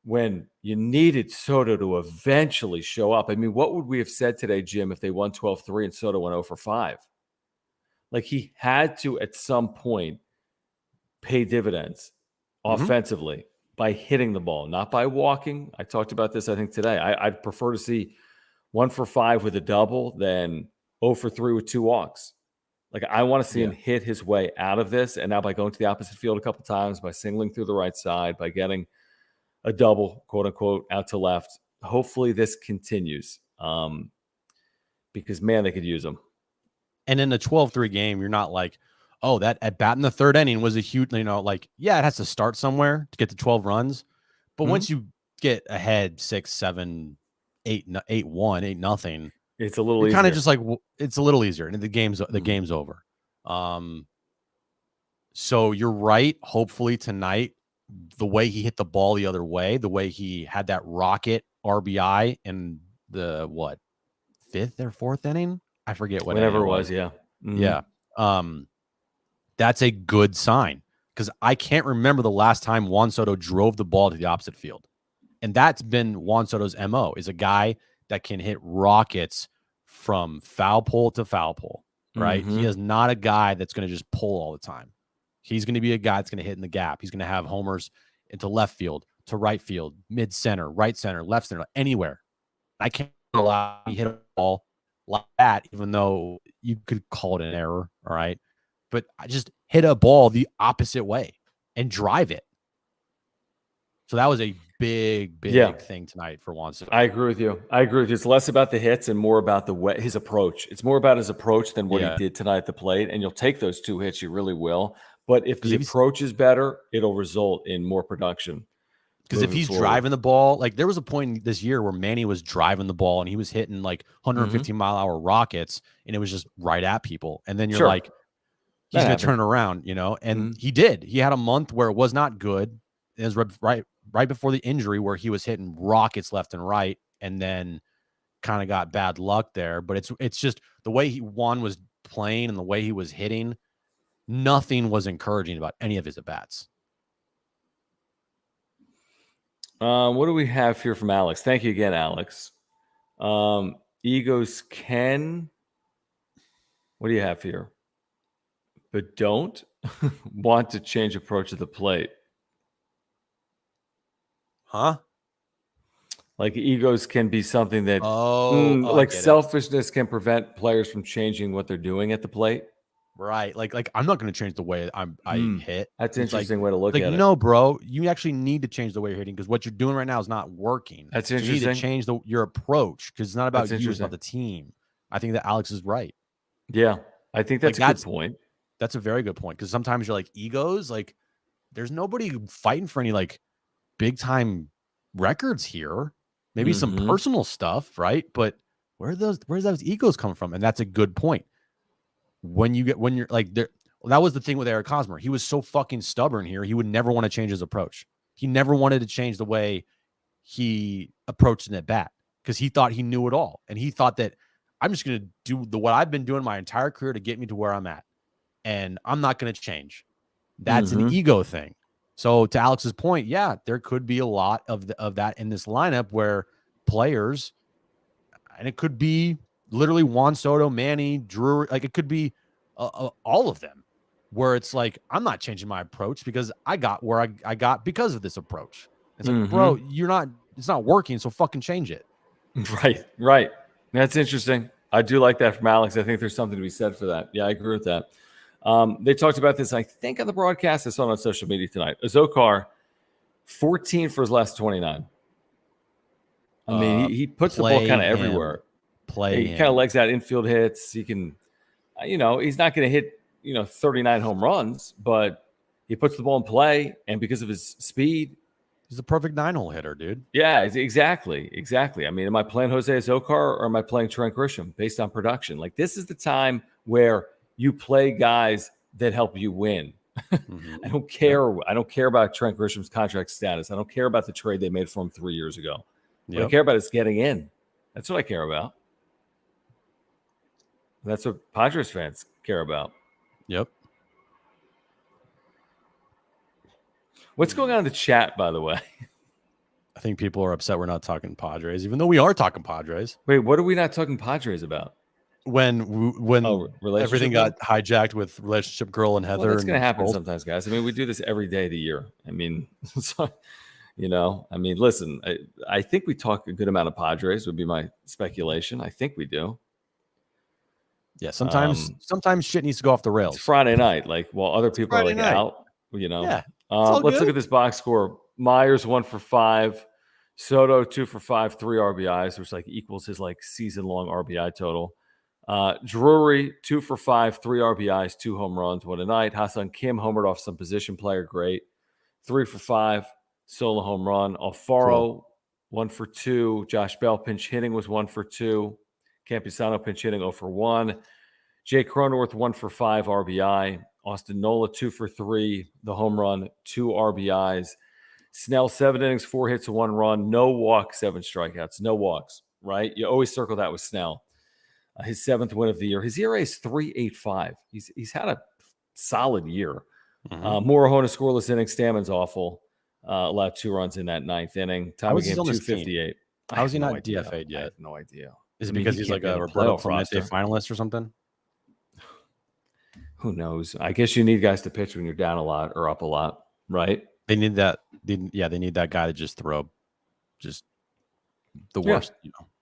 [SPEAKER 1] When you needed Soto to eventually show up, I mean, what would we have said today, Jim, if they won 12-3 and Soto went 0-for-5? Like, he had to, at some point, pay dividends offensively by hitting the ball, not by walking. I talked about this, I think, today. I'd prefer to see 1-for-5 with a double than 0-for-3 with 2 walks. Like, I want to see him hit his way out of this. And now by going to the opposite field a couple times, by singling through the right side, by getting a double, quote unquote, out to left, hopefully this continues. Because, man, they could use him.
[SPEAKER 2] And in the 12-3 game, you're not like, oh, that at bat in the 3rd inning was a huge, like, yeah, it has to start somewhere to get to 12 runs. But once you get ahead 6-7, 8-1, 8-0,
[SPEAKER 1] it's a little easier.
[SPEAKER 2] Kind of just like, it's a little easier, and the game's over. So you're right. Hopefully tonight, the way he hit the ball the other way, the way he had that rocket RBI in the 5th or 4th inning, I forget what.
[SPEAKER 1] Whenever it was, yeah.
[SPEAKER 2] Yeah. That's a good sign, because I can't remember the last time Juan Soto drove the ball to the opposite field. And that's been Juan Soto's MO, is a guy that can hit rockets from foul pole to foul pole, right? He is not a guy that's going to just pull all the time. He's going to be a guy that's going to hit in the gap. He's going to have homers into left field, to right field, mid center, right center, left center, anywhere. I can't allow him to hit a ball like that, even though you could call it an error, all right? But I just hit a ball the opposite way and drive it. So that was a big thing tonight for Juan Soto.
[SPEAKER 1] I agree with you. It's less about the hits and more about his approach. It's more about his approach than what he did tonight at the plate. And you'll take those 2 hits, you really will. But if the approach is better, it'll result in more production.
[SPEAKER 2] Because if he's driving the ball, like there was a point this year where Manny was driving the ball and he was hitting like 150-mile-hour rockets, and it was just right at people. And then you're like, he's going to turn around, and he did. He had a month where it was not good. It was right before the injury where he was hitting rockets left and right, and then kind of got bad luck there. But it's just the way Juan was playing and the way he was hitting, nothing was encouraging about any of his at-bats.
[SPEAKER 1] What do we have here from Alex? Thank you again, Alex. Egos can. What do you have here? But don't want to change approach to the plate.
[SPEAKER 2] Huh?
[SPEAKER 1] Like egos can be something that, like selfishness can prevent players from changing what they're doing at the plate.
[SPEAKER 2] Right. Like I'm not going to change the way I hit.
[SPEAKER 1] That's an
[SPEAKER 2] It's like,
[SPEAKER 1] interesting way to look at it.
[SPEAKER 2] no, bro, you actually need to change the way you're hitting because what you're doing right now is not working.
[SPEAKER 1] That's
[SPEAKER 2] So you need to
[SPEAKER 1] interesting.
[SPEAKER 2] change your approach because it's not about
[SPEAKER 1] That's
[SPEAKER 2] you, it's about
[SPEAKER 1] interesting.
[SPEAKER 2] the team. I think that Alex is right.
[SPEAKER 1] Yeah, I think that's
[SPEAKER 2] Like
[SPEAKER 1] a good point.
[SPEAKER 2] That's a very good point because sometimes you're like egos. Like there's nobody fighting for any like big time records here. Maybe some personal stuff, right? But where's those egos coming from? And that's a good point. When you're like there, that was the thing with Eric Hosmer. He was so fucking stubborn here. He would never want to change his approach. He never wanted to change the way he approached an at bat because he thought he knew it all. And he thought that I'm just going to do what I've been doing my entire career to get me to where I'm at. And I'm not going to change. That's an ego thing. So to Alex's point, yeah, there could be a lot of that in this lineup where players, and it could be literally Juan Soto, Manny, Drury, like it could be all of them, where it's like, I'm not changing my approach because I got where I got because of this approach. It's like, bro, it's not working, so fucking change it.
[SPEAKER 1] Right. That's interesting. I do like that from Alex. I think there's something to be said for that. Yeah, I agree with that. They talked about this, I think, on the broadcast. I saw it on social media tonight. Azokar, 14 for his last 29. I mean, he puts the ball kind of everywhere. He kind of legs out infield hits. He can, he's not going to hit, 39 home runs, but he puts the ball in play. And because of his speed,
[SPEAKER 2] he's the perfect 9-hole hitter, dude.
[SPEAKER 1] Yeah, exactly. I mean, am I playing Jose Azokar or am I playing Trent Grisham based on production? Like, this is the time where you play guys that help you win. I don't care. I don't care about Trent Grisham's contract status. I don't care about the trade they made for him 3 years ago. What I care about is getting in. That's what I care about. That's what Padres fans care about.
[SPEAKER 2] Yep.
[SPEAKER 1] What's going on in the chat, by the way?
[SPEAKER 2] I think people are upset we're not talking Padres, even though we are talking Padres.
[SPEAKER 1] Wait, what are we not talking Padres about?
[SPEAKER 2] When everything got hijacked with relationship girl and Heather.
[SPEAKER 1] Well, that's going to happen sometimes, guys. I mean, we do this every day of the year. I mean, listen, I think we talk a good amount of Padres would be my speculation. I think we do.
[SPEAKER 2] Yeah, sometimes shit needs to go off the rails.
[SPEAKER 1] It's Friday night, like while other people are out,
[SPEAKER 2] Yeah.
[SPEAKER 1] Let's look at this box score. Myers 1 for 5, Soto 2 for 5, 3 RBIs, which like equals his like season-long RBI total. Drury 2 for 5, 3 RBIs, 2 home runs. What a night! Ha-Seong Kim homered off some position player, great. 3 for 5, solo home run. Alfaro 1 for 2. Josh Bell pinch hitting was 1 for 2. Campusano pinch hitting 0 for 1. Jake Cronenworth 1 for 5 RBI. Austin Nola 2 for 3. The home run, 2 RBIs. Snell 7 innings, 4 hits, 1 run. No walks, 7 strikeouts. No walks, right? You always circle that with Snell. His 7th win of the year. His ERA is 3.85. He's had a solid year. Morahona scoreless inning. Stammen's awful. Allowed 2 runs in that 9th inning. Time of game 258.
[SPEAKER 2] How is he not DFA'd yet?
[SPEAKER 1] I have no idea.
[SPEAKER 2] Is it because he's like a Roberto Clemente finalist or something?
[SPEAKER 1] Who knows? I guess you need guys to pitch when you're down a lot or up a lot, right?
[SPEAKER 2] They need that. They need that guy to just throw just the worst,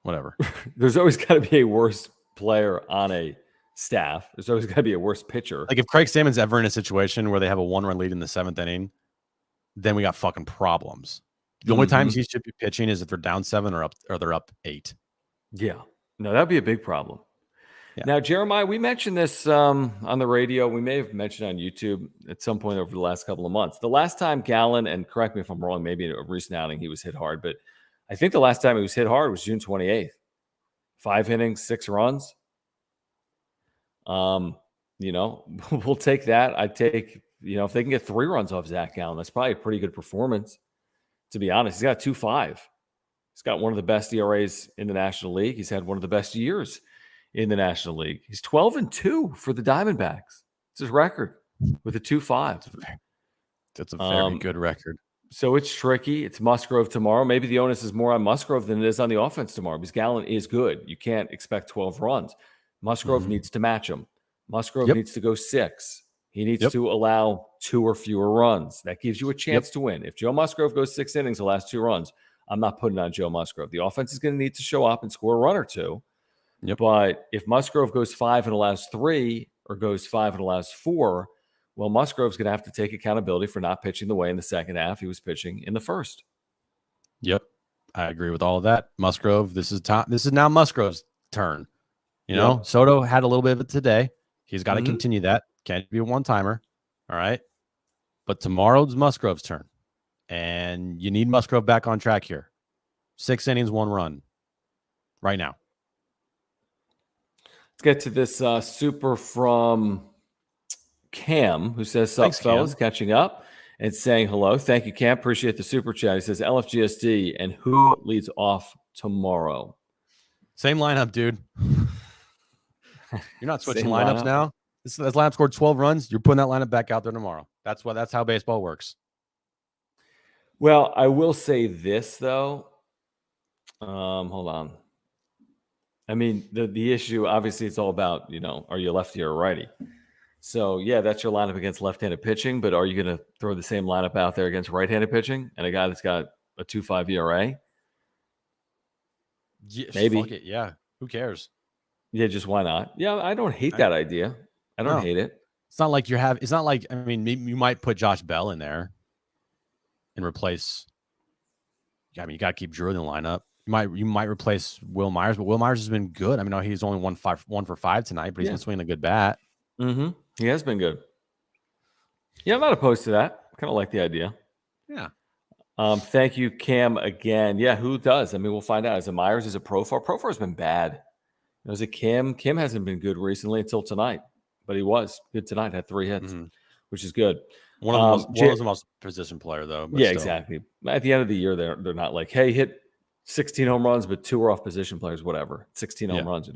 [SPEAKER 2] whatever.
[SPEAKER 1] There's always got to be a worse player on a staff. There's always got to be a worse pitcher.
[SPEAKER 2] Like if Craig Stammen's ever in a situation where they have a 1-run lead in the 7th inning, then we got fucking problems. The only times he should be pitching is if they're down 7 or they're up 8.
[SPEAKER 1] Yeah. No, that'd be a big problem. Yeah. Now, Jeremiah, we mentioned this on the radio. We may have mentioned on YouTube at some point over the last couple of months. The last time Gallen, and correct me if I'm wrong, maybe in a recent outing he was hit hard, but I think the last time he was hit hard was June 28th. 5 innings, 6 runs. We'll take that. I'd take, if they can get 3 runs off Zach Gallen, that's probably a pretty good performance, to be honest. He's got 2.5. He's got one of the best ERAs in the National League. He's had one of the best years in the National League. He's 12-2 for the Diamondbacks. It's his record with a 2.5.
[SPEAKER 2] That's a very good record.
[SPEAKER 1] So it's tricky. It's Musgrove tomorrow. Maybe the onus is more on Musgrove than it is on the offense tomorrow because Gallen is good. You can't expect 12 runs. Musgrove needs to match him. Musgrove needs to go 6. He needs to allow 2 or fewer runs. That gives you a chance to win. If Joe Musgrove goes 6 innings the last 2 runs, I'm not putting on Joe Musgrove. The offense is going to need to show up and score a run or 2. But if Musgrove goes 5 and allows 3, or goes 5 and allows 4, well, Musgrove's going to have to take accountability for not pitching the way in the second half he was pitching in the first.
[SPEAKER 2] Yep. I agree with all of that. Musgrove, this is now Musgrove's turn. You know, Soto had a little bit of it today. He's got to continue that. Can't be a one-timer. All right. But tomorrow's Musgrove's turn. And you need Musgrove back on track here. 6 innings, 1 run right now.
[SPEAKER 1] Let's get to this super from Cam, who says, "Sup, fellas, catching up and saying hello. Thank you, Cam. Appreciate the super chat." He says, LFGSD, and who leads off tomorrow?
[SPEAKER 2] Same lineup, dude. You're not switching lineups now. This lineup scored 12 runs. You're putting that lineup back out there tomorrow. That's how baseball works.
[SPEAKER 1] Well, I will say this, though. Hold on. I mean, the issue, obviously, it's all about, are you lefty or righty? So, yeah, that's your lineup against left-handed pitching, but are you going to throw the same lineup out there against right-handed pitching and a guy that's got a 2.5 ERA?
[SPEAKER 2] Yeah,
[SPEAKER 1] maybe.
[SPEAKER 2] Fuck it, yeah. Who cares?
[SPEAKER 1] Yeah, just why not? Yeah, I don't hate that idea. I don't hate it.
[SPEAKER 2] It's not like I mean, you might put Josh Bell in there and replace. I mean, you got to keep Drew in the lineup. You might replace Will Myers, but Will Myers has been good. I mean, he's only 1 for 5 tonight, but he's been swinging a good bat.
[SPEAKER 1] Mm-hmm. He has been good. Yeah, I'm not opposed to that. I kind of like the idea.
[SPEAKER 2] Yeah.
[SPEAKER 1] Thank you, Cam, again. Yeah, who does? I mean, we'll find out. Is it Myers? Is it Profar? Profar has been bad. Is it Kim? Kim hasn't been good recently until tonight, but he was good tonight. Had 3 hits, which is good.
[SPEAKER 2] One of the most position player, though.
[SPEAKER 1] Yeah, still. Exactly. At the end of the year, they're not like, hey, hit 16 home runs, but 2 are off position players, whatever. 16 home runs,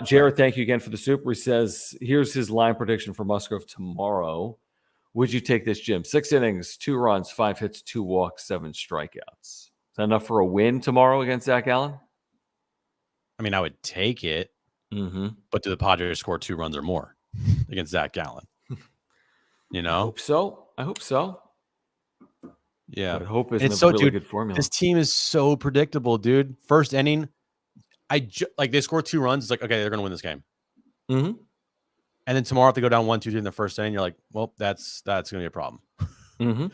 [SPEAKER 1] Jared, thank you again for the super. He says, here's his line prediction for Musgrove tomorrow. Would you take this, Jim? 6 innings, 2 runs, 5 hits, 2 walks, 7 strikeouts. Is that enough for a win tomorrow against Zach Allen?
[SPEAKER 2] I mean, I would take it, but do the Padres score 2 runs or more against Zach Allen? I
[SPEAKER 1] hope so.
[SPEAKER 2] Yeah.
[SPEAKER 1] But hope isn't a really good formula.
[SPEAKER 2] This team is so predictable, dude. First inning, they score 2 runs. It's like, okay, they're going to win this game.
[SPEAKER 1] Mm-hmm.
[SPEAKER 2] And then tomorrow, if they go down 1-2 in the first inning, you're like, well, that's going to be a problem.
[SPEAKER 1] Mm-hmm.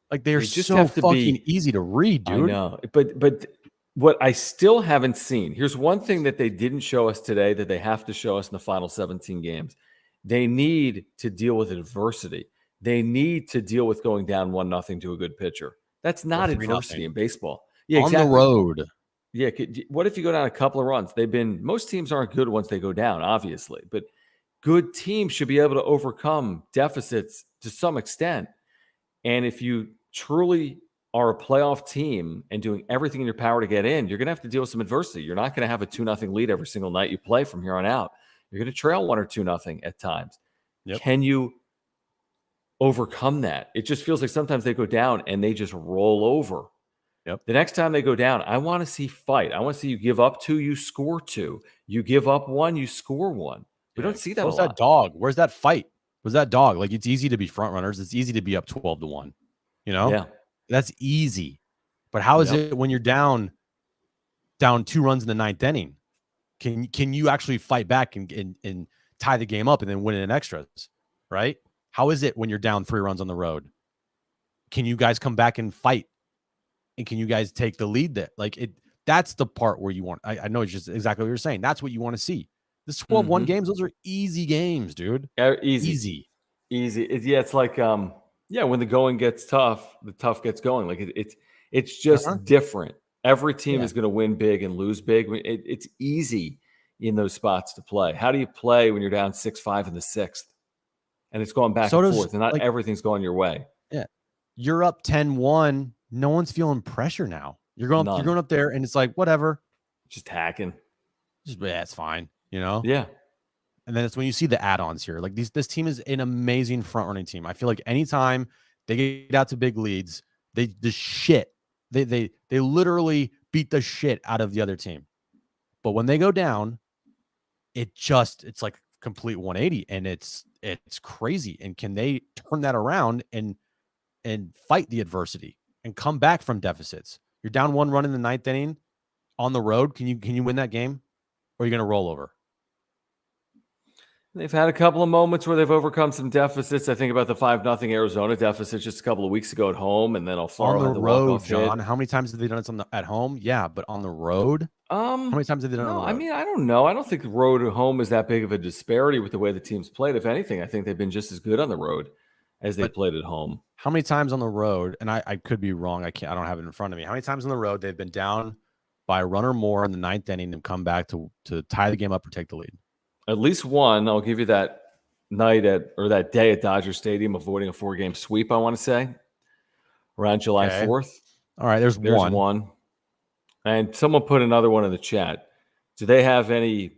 [SPEAKER 2] Like, they're just so fucking easy to read, dude.
[SPEAKER 1] I know. But what I still haven't seen, here's one thing that they didn't show us today that they have to show us in the final 17 games. They need to deal with adversity. They need to deal with going down 1-0 to a good pitcher. That's not adversity in baseball. Yeah,
[SPEAKER 2] exactly. On the road.
[SPEAKER 1] Yeah. What if you go down a couple of runs? Most teams aren't good once they go down, obviously, but good teams should be able to overcome deficits to some extent. And if you truly are a playoff team and doing everything in your power to get in, you're going to have to deal with some adversity. You're not going to have a 2-0 lead every single night you play from here on out. You're going to trail 1 or 2-0 at times. Yep. Can you overcome that? It just feels like sometimes they go down and they just roll over.
[SPEAKER 2] Yep.
[SPEAKER 1] The next time they go down, I want to see fight. I want to see you give up 2, you score 2. You give up 1, you score 1. We don't see that a lot.
[SPEAKER 2] Where's that dog? Where's that fight? Where's that dog? Like, it's easy to be front runners. It's easy to be up 12-1.
[SPEAKER 1] Yeah.
[SPEAKER 2] That's easy. But how is it when you're down 2 runs in the 9th inning? Can you actually fight back and tie the game up and then win it in extras, right? How is it when you're down 3 runs on the road? Can you guys come back and fight? And can you guys take the lead there? That's the part where you want. I know it's just exactly what you're saying. That's what you want to see. This 12-1 games, those are easy games, dude.
[SPEAKER 1] Easy. It's like when the going gets tough, the tough gets going. Like it's just different. Every team is going to win big and lose big. It's easy in those spots to play. How do you play when you're down 6-5 in the 6th? And it's going back and forth, and not everything's going your way.
[SPEAKER 2] Yeah. You're up 10-1. No one's feeling pressure now. You're going up there, and it's like, whatever.
[SPEAKER 1] Just hacking.
[SPEAKER 2] It's fine,
[SPEAKER 1] Yeah.
[SPEAKER 2] And then it's when you see the add-ons here. Like this team is an amazing front-running team. I feel like anytime they get out to big leads, they literally beat the shit out of the other team. But when they go down, it's like complete 180, and it's crazy. And can they turn that around and fight the adversity and come back from deficits? You're down 1 run in the 9th inning on the road. Can you win that game, or are you going to roll over?
[SPEAKER 1] They've had a couple of moments where they've overcome some deficits. I think about the 5-0 Arizona deficit just a couple of weeks ago at home, and then
[SPEAKER 2] On
[SPEAKER 1] Alfaro
[SPEAKER 2] the
[SPEAKER 1] had the
[SPEAKER 2] road,
[SPEAKER 1] walk-off
[SPEAKER 2] John,
[SPEAKER 1] hit.
[SPEAKER 2] how many times have they done it at home? Yeah, but on the road? How many times have they done it on
[SPEAKER 1] No,
[SPEAKER 2] the
[SPEAKER 1] I
[SPEAKER 2] road?
[SPEAKER 1] mean, I don't know. I don't think the road to home is that big of a disparity with the way the teams played. If anything, I think they've been just as good on the road as they
[SPEAKER 2] But
[SPEAKER 1] played at home.
[SPEAKER 2] how many times on the road, and I could be wrong, I don't have it in front of me. How many times on the road they've been down by a run or more in the ninth inning and come back to tie the game up or take the lead?
[SPEAKER 1] At least one. I'll give you that that day at Dodger Stadium, avoiding a 4-game sweep, I want to say, around July
[SPEAKER 2] Okay.
[SPEAKER 1] 4th.
[SPEAKER 2] All right, there's one.
[SPEAKER 1] One. And someone put another one in the chat. Do they have any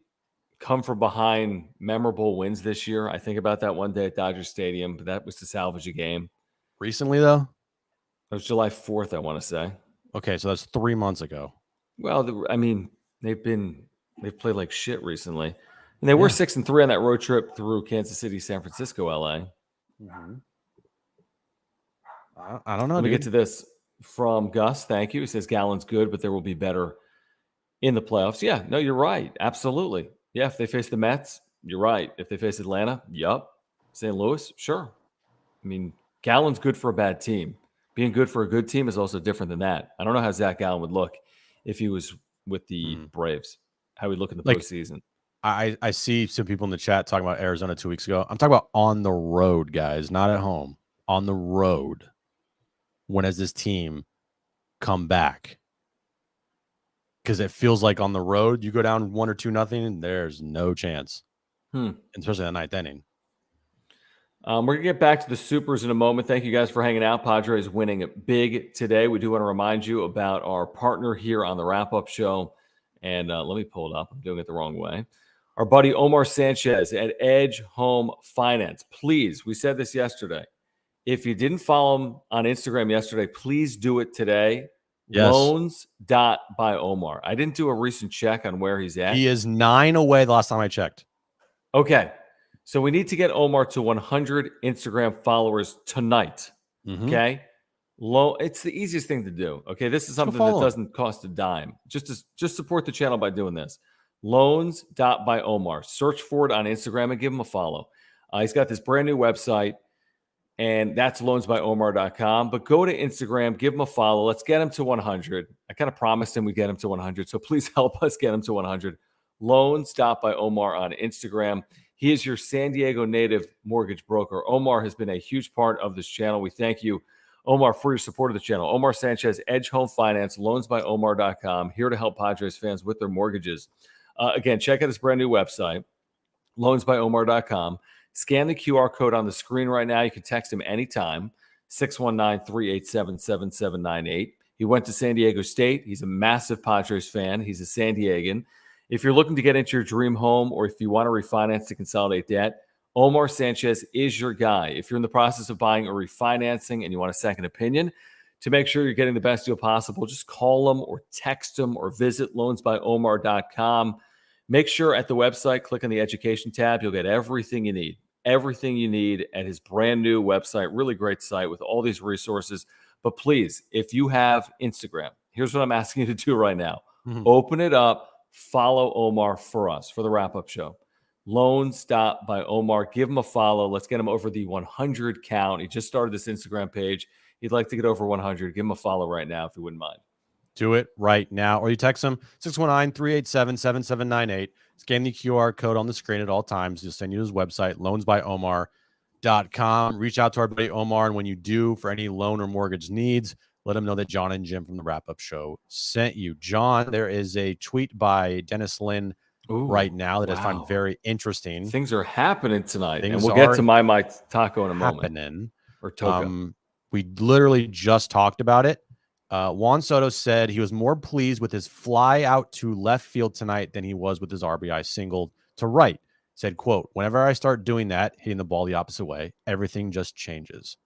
[SPEAKER 1] come from behind memorable wins this year? I think about that one day at Dodger Stadium, but that was to salvage a game.
[SPEAKER 2] Recently, though?
[SPEAKER 1] It was July 4th, I want to say.
[SPEAKER 2] Okay, so that's 3 months ago.
[SPEAKER 1] Well, I mean, they've played like shit recently. And they were 6-3 on that road trip through Kansas City, San Francisco, LA.
[SPEAKER 2] Mm-hmm. I don't know.
[SPEAKER 1] Let me get to this from Gus. Thank you. He says Gallen's good, but there will be better in the playoffs. Yeah, no, you're right. Absolutely. Yeah, if they face the Mets, you're right. If they face Atlanta, yup. St. Louis, sure. I mean, Gallen's good for a bad team. Being good for a good team is also different than that. I don't know how Zach Gallen would look if he was with the Braves, how he'd look in the postseason.
[SPEAKER 2] I see some people in the chat talking about Arizona 2 weeks ago. I'm talking about on the road, guys, not at home. On the road. When has this team come back? Because it feels like on the road, you go down 1 or 2-0, and there's no chance. Especially in the ninth inning.
[SPEAKER 1] We're going to get back to the Supers in a moment. Thank you guys for hanging out. Padres winning big today. We do want to remind you about our partner here on the wrap-up show. And let me pull it up. I'm doing it the wrong way. Our buddy Omar Sanchez at Edge Home Finance. Please, we said this yesterday. If you didn't follow him on Instagram yesterday, please do it today.
[SPEAKER 2] Yes.
[SPEAKER 1] Loans.by Omar. I didn't do a recent check on where he's at.
[SPEAKER 2] He is 9 away the last time I checked.
[SPEAKER 1] Okay. So we need to get Omar to 100 Instagram followers tonight. Okay. It's the easiest thing to do. Okay. This is something that doesn't cost a dime. Just support the channel by doing this. Loans.by Omar. Search for it on Instagram and give him a follow. He's got this brand new website, and that's loansbyomar.com. But go to Instagram, give him a follow. Let's get him to 100. I kind of promised him we'd get him to 100. So please help us get him to 100. Loans.by Omar on Instagram. He is your San Diego native mortgage broker. Omar has been a huge part of this channel. We thank you, Omar, for your support of the channel. Omar Sanchez, Edge Home Finance, loansbyomar.com, here to help Padres fans with their mortgages. Again, check out his brand new website, loansbyomar.com. Scan the QR code on the screen right now. You can text him anytime, 619-387-7798. He went to San Diego State. He's a massive Padres fan. He's a San Diegan. If you're looking to get into your dream home, or if you want to refinance to consolidate debt, Omar Sanchez is your guy. If you're in the process of buying or refinancing and you want a second opinion to make sure you're getting the best deal possible, just call him or text him or visit loansbyomar.com. Make sure at the website, click on the education tab. You'll get everything you need. Everything you need at his brand new website. Really great site with all these resources. But please, if you have Instagram, here's what I'm asking you to do right now. Open it up. Follow Omar for us for the wrap-up show. Loans.by Omar. Give him a follow. Let's get him over the 100 count. He just started this Instagram page. He'd like to get over 100. Give him a follow right now if you wouldn't mind.
[SPEAKER 2] Do it right now. Or you text him, 619-387-7798. Scan the QR code on the screen at all times. He'll send you to his website, loansbyomar.com. Reach out to our buddy Omar, and when you do, for any loan or mortgage needs, let him know that John and Jim from the Wrap-Up Show sent you. John, there is a tweet by Dennis Lynn right now that I find very interesting.
[SPEAKER 1] Things are happening tonight, and we'll get to my taco in a moment. Or Toka.
[SPEAKER 2] We literally just talked about it. Juan Soto said he was more pleased with his fly out to left field tonight than he was with his RBI single to right. Said, quote, "Whenever I start doing that, hitting the ball the opposite way, everything just changes."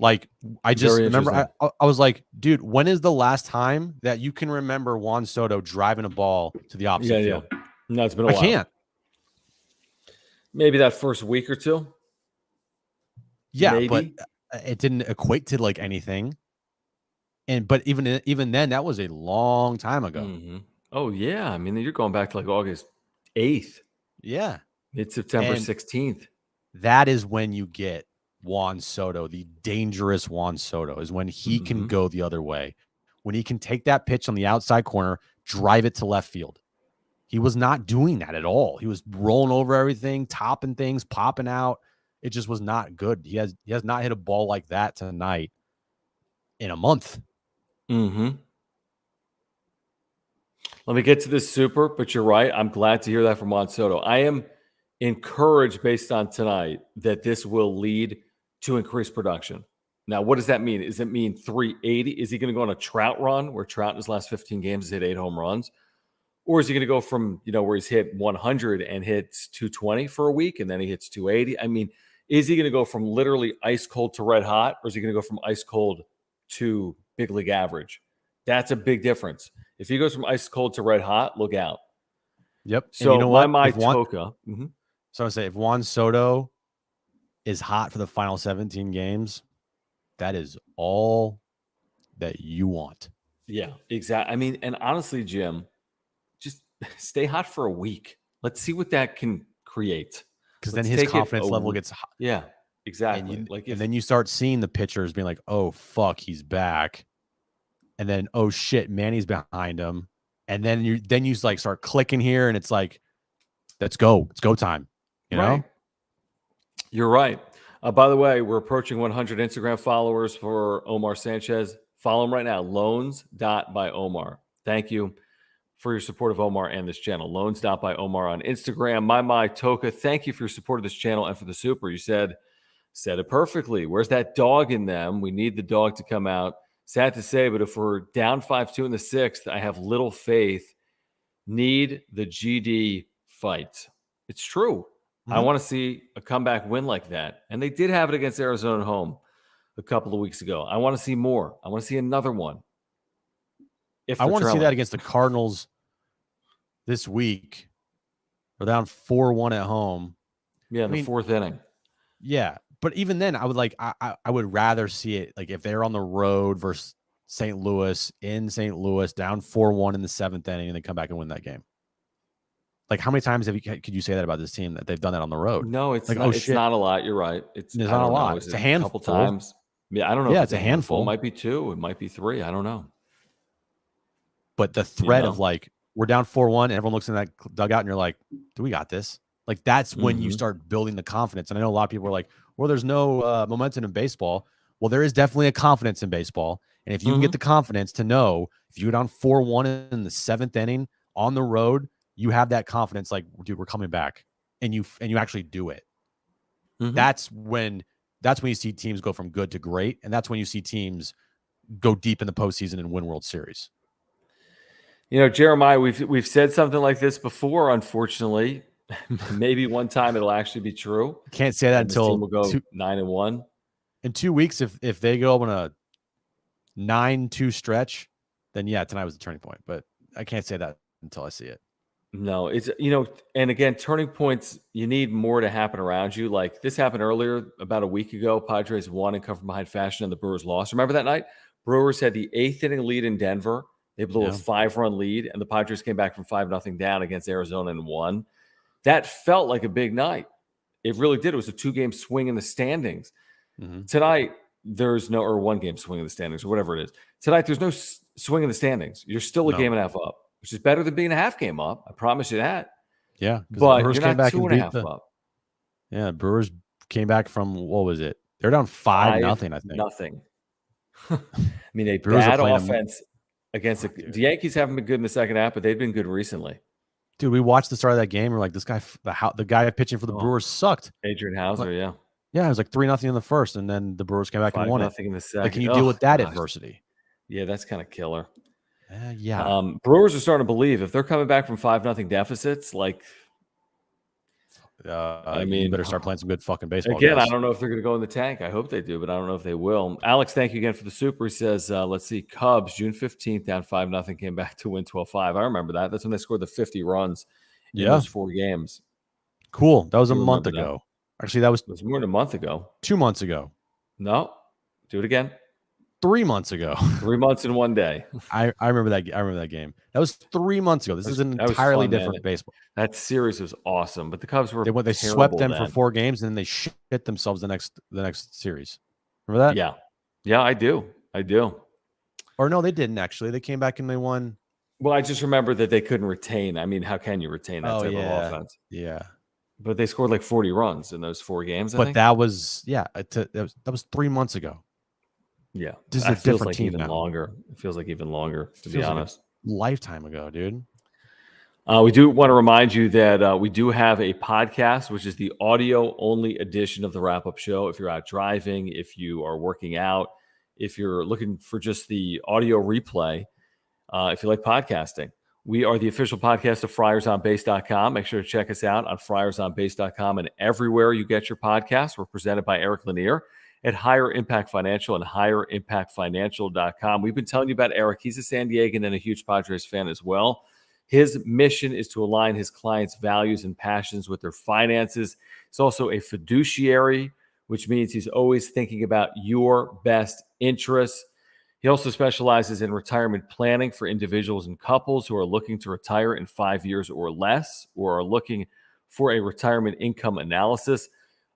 [SPEAKER 2] Like, I just remember, I was like, dude, when is the last time that you can remember Juan Soto driving a ball to the opposite field?
[SPEAKER 1] No, it's been a while.
[SPEAKER 2] I can't.
[SPEAKER 1] Maybe that first week or two.
[SPEAKER 2] Yeah, but it didn't equate to like anything. But even then, that was a long time ago.
[SPEAKER 1] Oh, yeah. I mean, you're going back to like August 8th.
[SPEAKER 2] Yeah.
[SPEAKER 1] Mid-September
[SPEAKER 2] And
[SPEAKER 1] 16th.
[SPEAKER 2] that is when you get Juan Soto, the dangerous Juan Soto, is when he can go the other way. When he can take that pitch on the outside corner, drive it to left field. He was not doing that at all. He was rolling over everything, topping things, popping out. It just was not good. He has not hit a ball like that tonight in a month.
[SPEAKER 1] Mm-hmm. Let me get to this super, but you're right. I'm glad to hear that from Juan Soto. I am encouraged based on tonight that this will lead to increased production. Now, what does that mean? Does it mean 380? Is he going to go on a Trout run where Trout in his last 15 games has hit 8 home runs? Or is he going to go from, where he's hit 100 and hits 220 for a week and then he hits 280? I mean, is he going to go from literally ice cold to red hot, or is he going to go from ice cold to big league average? That's a big difference. If he goes from ice cold to red hot, look out.
[SPEAKER 2] Yep.
[SPEAKER 1] So
[SPEAKER 2] and you know what?
[SPEAKER 1] Toka. Mm-hmm.
[SPEAKER 2] So I say if Juan Soto is hot for the final 17 games, that is all that you want.
[SPEAKER 1] Yeah, exactly. I mean, and honestly, Jim, just stay hot for a week. Let's see what that can create.
[SPEAKER 2] Because then his confidence level gets hot.
[SPEAKER 1] Yeah, exactly.
[SPEAKER 2] And then you start seeing the pitchers being like, oh, fuck, he's back. And then, oh, shit, Manny's behind him. And then you like start clicking here, and it's like, let's go. It's go time. You know?
[SPEAKER 1] You're right. By the way, we're approaching 100 Instagram followers for Omar Sanchez. Follow him right now, loans.byomar. Thank you for your support of Omar and this channel. Loans.byomar on Instagram. My Toka, thank you for your support of this channel and for the super. You said it perfectly. Where's that dog in them? We need the dog to come out. Sad to say, but if we're down 5-2 in the sixth, I have little faith. Need the GD fight. It's true. Mm-hmm. I want to see a comeback win like that. And they did have it against Arizona at home a couple of weeks ago. I want to see more. I want to see another one.
[SPEAKER 2] I want to see that against the Cardinals this week. They're down 4-1 at home.
[SPEAKER 1] Yeah, in the fourth inning.
[SPEAKER 2] Yeah. But even then, I would rather see it like if they're on the road versus St. Louis, in St. Louis, down 4-1 in the seventh inning, and then come back and win that game. Like, how many times could you say that about this team, that they've done that on the road?
[SPEAKER 1] No, it's like, not, it's not a lot. You're right. It's not a lot.
[SPEAKER 2] It's a handful.
[SPEAKER 1] A couple times. Yeah, I don't know.
[SPEAKER 2] Yeah, it's a handful.
[SPEAKER 1] It might be 2. It might be 3. I don't know.
[SPEAKER 2] But the threat of like, we're down 4-1, and everyone looks in that dugout, and you're like, do we got this? Like, that's when you start building the confidence. And I know a lot of people are like, well, there's no momentum in baseball. Well, there is definitely a confidence in baseball. And if you can get the confidence to know if you go down 4-1 in the seventh inning on the road, you have that confidence, like, dude, we're coming back, and you actually do it. That's when you see teams go from good to great, and that's when you see teams go deep in the postseason and win World Series.
[SPEAKER 1] Jeremiah, we've said something like this before. Unfortunately, maybe one time it'll actually be true.
[SPEAKER 2] Can't say that until
[SPEAKER 1] we'll go 9-1
[SPEAKER 2] in 2 weeks. If they go on a 9-2 stretch, then yeah, tonight was the turning point. But I can't say that until I see it.
[SPEAKER 1] No, it's, and again, turning points, you need more to happen around you. Like this happened earlier, about a week ago. Padres won and come from behind fashion, and the Brewers lost. Remember that night? Brewers had the 8th inning lead in Denver. They blew a 5-run lead, and the Padres came back from 5-0 down against Arizona and won. That felt like a big night. It really did. It was a 2-game swing in the standings. Tonight, there's no, or 1-game swing in the standings, or whatever it is. Tonight, there's no swing in the standings. You're still a game and a half up, which is better than being a half game up. I promise you that.
[SPEAKER 2] Yeah.
[SPEAKER 1] But you're not 2.5 up.
[SPEAKER 2] Yeah. Brewers came back from, what was it? They're down 5-0, I think.
[SPEAKER 1] Nothing. I mean, a bad offense against the Yankees haven't been good in the second half, but they've been good recently.
[SPEAKER 2] Dude, we watched the start of that game. We're like, this guy, the guy pitching for the Brewers sucked.
[SPEAKER 1] Adrian Hauser, yeah.
[SPEAKER 2] Yeah, it was like 3-0 in the first, and then the Brewers came back and won it.
[SPEAKER 1] 5-0 in the second.
[SPEAKER 2] Like, can you deal with that adversity?
[SPEAKER 1] Yeah, that's kind of killer.
[SPEAKER 2] Yeah.
[SPEAKER 1] Brewers are starting to believe if they're coming back from 5-0 deficits, like,
[SPEAKER 2] I mean, you better start playing some good fucking baseball.
[SPEAKER 1] Again,
[SPEAKER 2] guys.
[SPEAKER 1] I don't know if they're going to go in the tank. I hope they do, but I don't know if they will. Alex, thank you again for the super. He says, let's see, Cubs, June 15th, down 5-0, came back to win 12-5. I remember that. That's when they scored the 50 runs in those 4 games.
[SPEAKER 2] Cool. That was a month ago. Actually, that was
[SPEAKER 1] more than a month ago.
[SPEAKER 2] 2 months ago.
[SPEAKER 1] No. Do it again.
[SPEAKER 2] 3 months ago.
[SPEAKER 1] 3 months in one day.
[SPEAKER 2] I remember that. I remember that game. That was 3 months ago. This is an entirely different baseball.
[SPEAKER 1] That series was awesome, but the Cubs were
[SPEAKER 2] They swept them for 4 games, and then they shit themselves the next series. Remember that?
[SPEAKER 1] Yeah, I do.
[SPEAKER 2] Or no, they didn't actually. They came back and they won.
[SPEAKER 1] Well, I just remember that they couldn't retain. I mean, how can you retain that type of offense?
[SPEAKER 2] Yeah.
[SPEAKER 1] But they scored like 40 runs in those 4 games. I think.
[SPEAKER 2] That was that was 3 months ago.
[SPEAKER 1] Yeah,
[SPEAKER 2] this is a different team
[SPEAKER 1] even
[SPEAKER 2] now.
[SPEAKER 1] longer. It feels like even longer, to be honest.
[SPEAKER 2] Lifetime ago, dude.
[SPEAKER 1] We do want to remind you that we do have a podcast, which is the audio-only edition of the wrap-up show. If you're out driving, if you are working out, if you're looking for just the audio replay, if you like podcasting, we are the official podcast of FriersOnBase.com. Make sure to check us out on FriersOnBase.com and everywhere you get your podcasts. We're presented by Eric Lanier at Higher Impact Financial and HigherImpactFinancial.com. We've been telling you about Eric. He's a San Diegan and a huge Padres fan as well. His mission is to align his clients' values and passions with their finances. He's also a fiduciary, which means he's always thinking about your best interests. He also specializes in retirement planning for individuals and couples who are looking to retire in 5 years or less, or are looking for a retirement income analysis.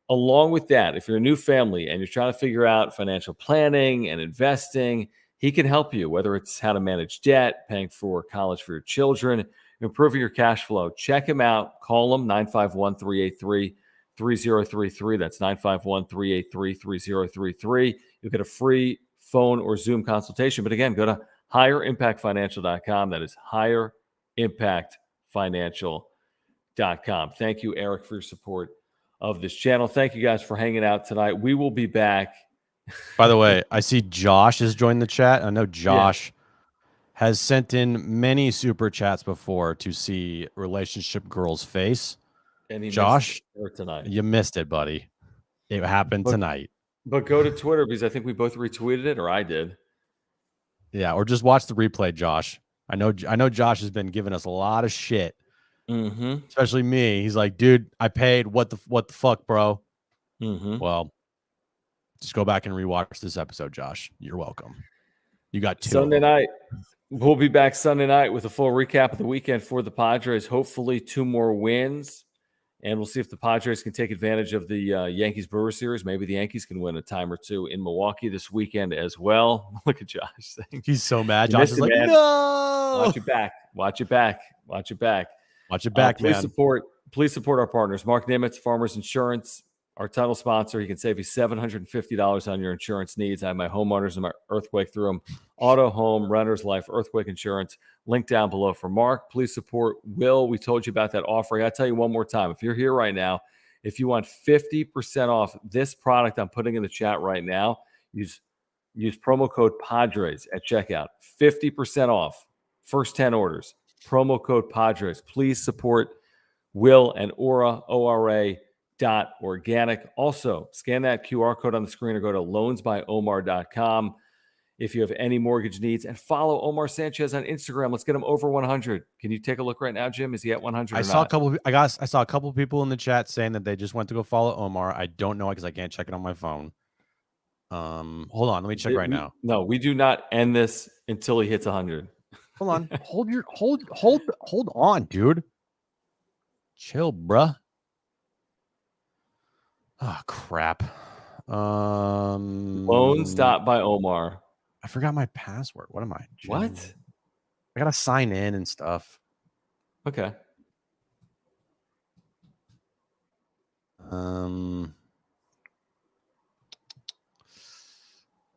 [SPEAKER 1] Along with that, if you're a new family and you're trying to figure out financial planning and investing, he can help you, whether it's how to manage debt, paying for college for your children, improving your cash flow. Check him out. Call him 951-383-3033. That's 951-383-3033. You'll get a free phone or Zoom consultation. But again, go to HigherImpactFinancial.com. That is HigherImpactFinancial.com. Thank you, Eric, for your support of this channel. Thank you guys for hanging out tonight. We will be back.
[SPEAKER 2] By the way, I see Josh has joined the chat. I know Josh has sent in many super chats before to see Relationship Girl's face.
[SPEAKER 1] And
[SPEAKER 2] Josh,
[SPEAKER 1] tonight.
[SPEAKER 2] You missed it, buddy. It happened tonight.
[SPEAKER 1] But go to Twitter, because I think we both retweeted it, or I did.
[SPEAKER 2] Yeah, or just watch the replay, Josh. I know Josh has been giving us a lot of shit.
[SPEAKER 1] Mm-hmm.
[SPEAKER 2] Especially me. He's like, dude, I paid. What the fuck, bro?
[SPEAKER 1] Mm-hmm.
[SPEAKER 2] Well, just go back and rewatch this episode, Josh. You're welcome. You got 2
[SPEAKER 1] Sunday night. We'll be back Sunday night with a full recap of the weekend for the Padres. Hopefully 2 more wins. And we'll see if the Padres can take advantage of the Yankees-Brewers series. Maybe the Yankees can win a time or 2 in Milwaukee this weekend as well. Look at Josh saying.
[SPEAKER 2] He's so mad. Josh is like,
[SPEAKER 1] man.
[SPEAKER 2] No!
[SPEAKER 1] Watch it back. Watch it back.
[SPEAKER 2] Watch it back, man.
[SPEAKER 1] Please support our partners. Mark Nimitz, Farmers Insurance, our title sponsor. He can save you $750 on your insurance needs. I have my homeowners and my earthquake through them. Auto, home, renters, life, earthquake insurance. Link down below for Mark. Please support Will. We told you about that offer. I got to tell you one more time. If you're here right now, if you want 50% off this product I'm putting in the chat right now, use promo code Padres at checkout. 50% off. First 10 orders. Promo code Padres. Please support Will and Aura, ORA.organic. Also, scan that QR code on the screen or go to loansbyomar.com if you have any mortgage needs. And follow Omar Sanchez on Instagram. Let's get him over 100. Can you take a look right now, Jim? Is he at 100
[SPEAKER 2] I saw a couple people in the chat saying that they just went to go follow Omar. I don't know because I can't check it on my phone. Hold on, let me check right now.
[SPEAKER 1] No, we do not end this until he hits 100.
[SPEAKER 2] Hold on. Hold on, dude. Chill, bruh. Oh, crap.
[SPEAKER 1] Loans by Omar.
[SPEAKER 2] I forgot my password. What am I?
[SPEAKER 1] What?
[SPEAKER 2] I gotta sign in and stuff.
[SPEAKER 1] Okay.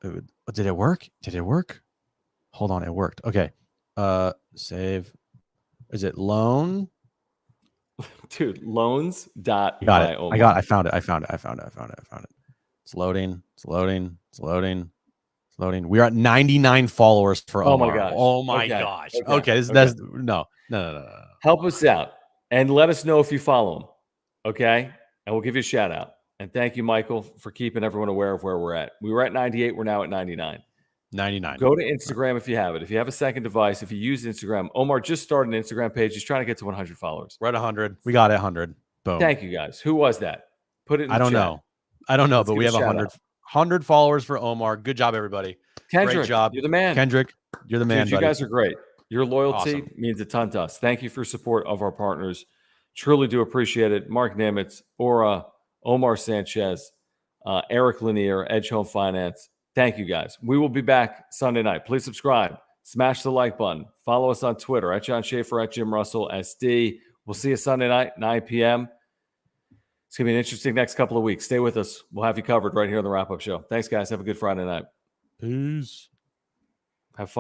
[SPEAKER 2] Did it work? Hold on, it worked. Okay. Save. Is it loan?
[SPEAKER 1] Dude, loans.
[SPEAKER 2] Got it. I found it. It's loading. We are at 99 followers for Omar.
[SPEAKER 1] Oh my gosh.
[SPEAKER 2] Okay. That's no.
[SPEAKER 1] Help us out and let us know if you follow him. Okay. And we'll give you a shout out. And thank you, Michael, for keeping everyone aware of where we're at. We were at 98. We're now at 99.
[SPEAKER 2] 99.
[SPEAKER 1] Go to Instagram if you have it. If you have a second device, if you use Instagram, Omar just started an Instagram page. He's trying to get to 100 followers.
[SPEAKER 2] We're at 100. We got it 100. Boom.
[SPEAKER 1] Thank you, guys. Who was that? Put it in the chat.
[SPEAKER 2] I don't know, but we have 100 followers for Omar. Good job, everybody.
[SPEAKER 1] Kendrick,
[SPEAKER 2] Great job.
[SPEAKER 1] you're the man.
[SPEAKER 2] Kendrick, you're the man,
[SPEAKER 1] Dude, you
[SPEAKER 2] buddy.
[SPEAKER 1] guys are great. Your loyalty
[SPEAKER 2] Awesome.
[SPEAKER 1] means a ton to us. Thank you for support of our partners. Truly do appreciate it. Mark Nimitz, Aura, Omar Sanchez, Eric Lanier, Edge Home Finance. Thank you, guys. We will be back Sunday night. Please subscribe. Smash the like button. Follow us on Twitter at John Schaefer, at Jim Russell, SD. We'll see you Sunday night, 9 p.m. It's going to be an interesting next couple of weeks. Stay with us. We'll have you covered right here on the wrap-up show. Thanks, guys. Have a good Friday night.
[SPEAKER 2] Peace.
[SPEAKER 1] Have fun.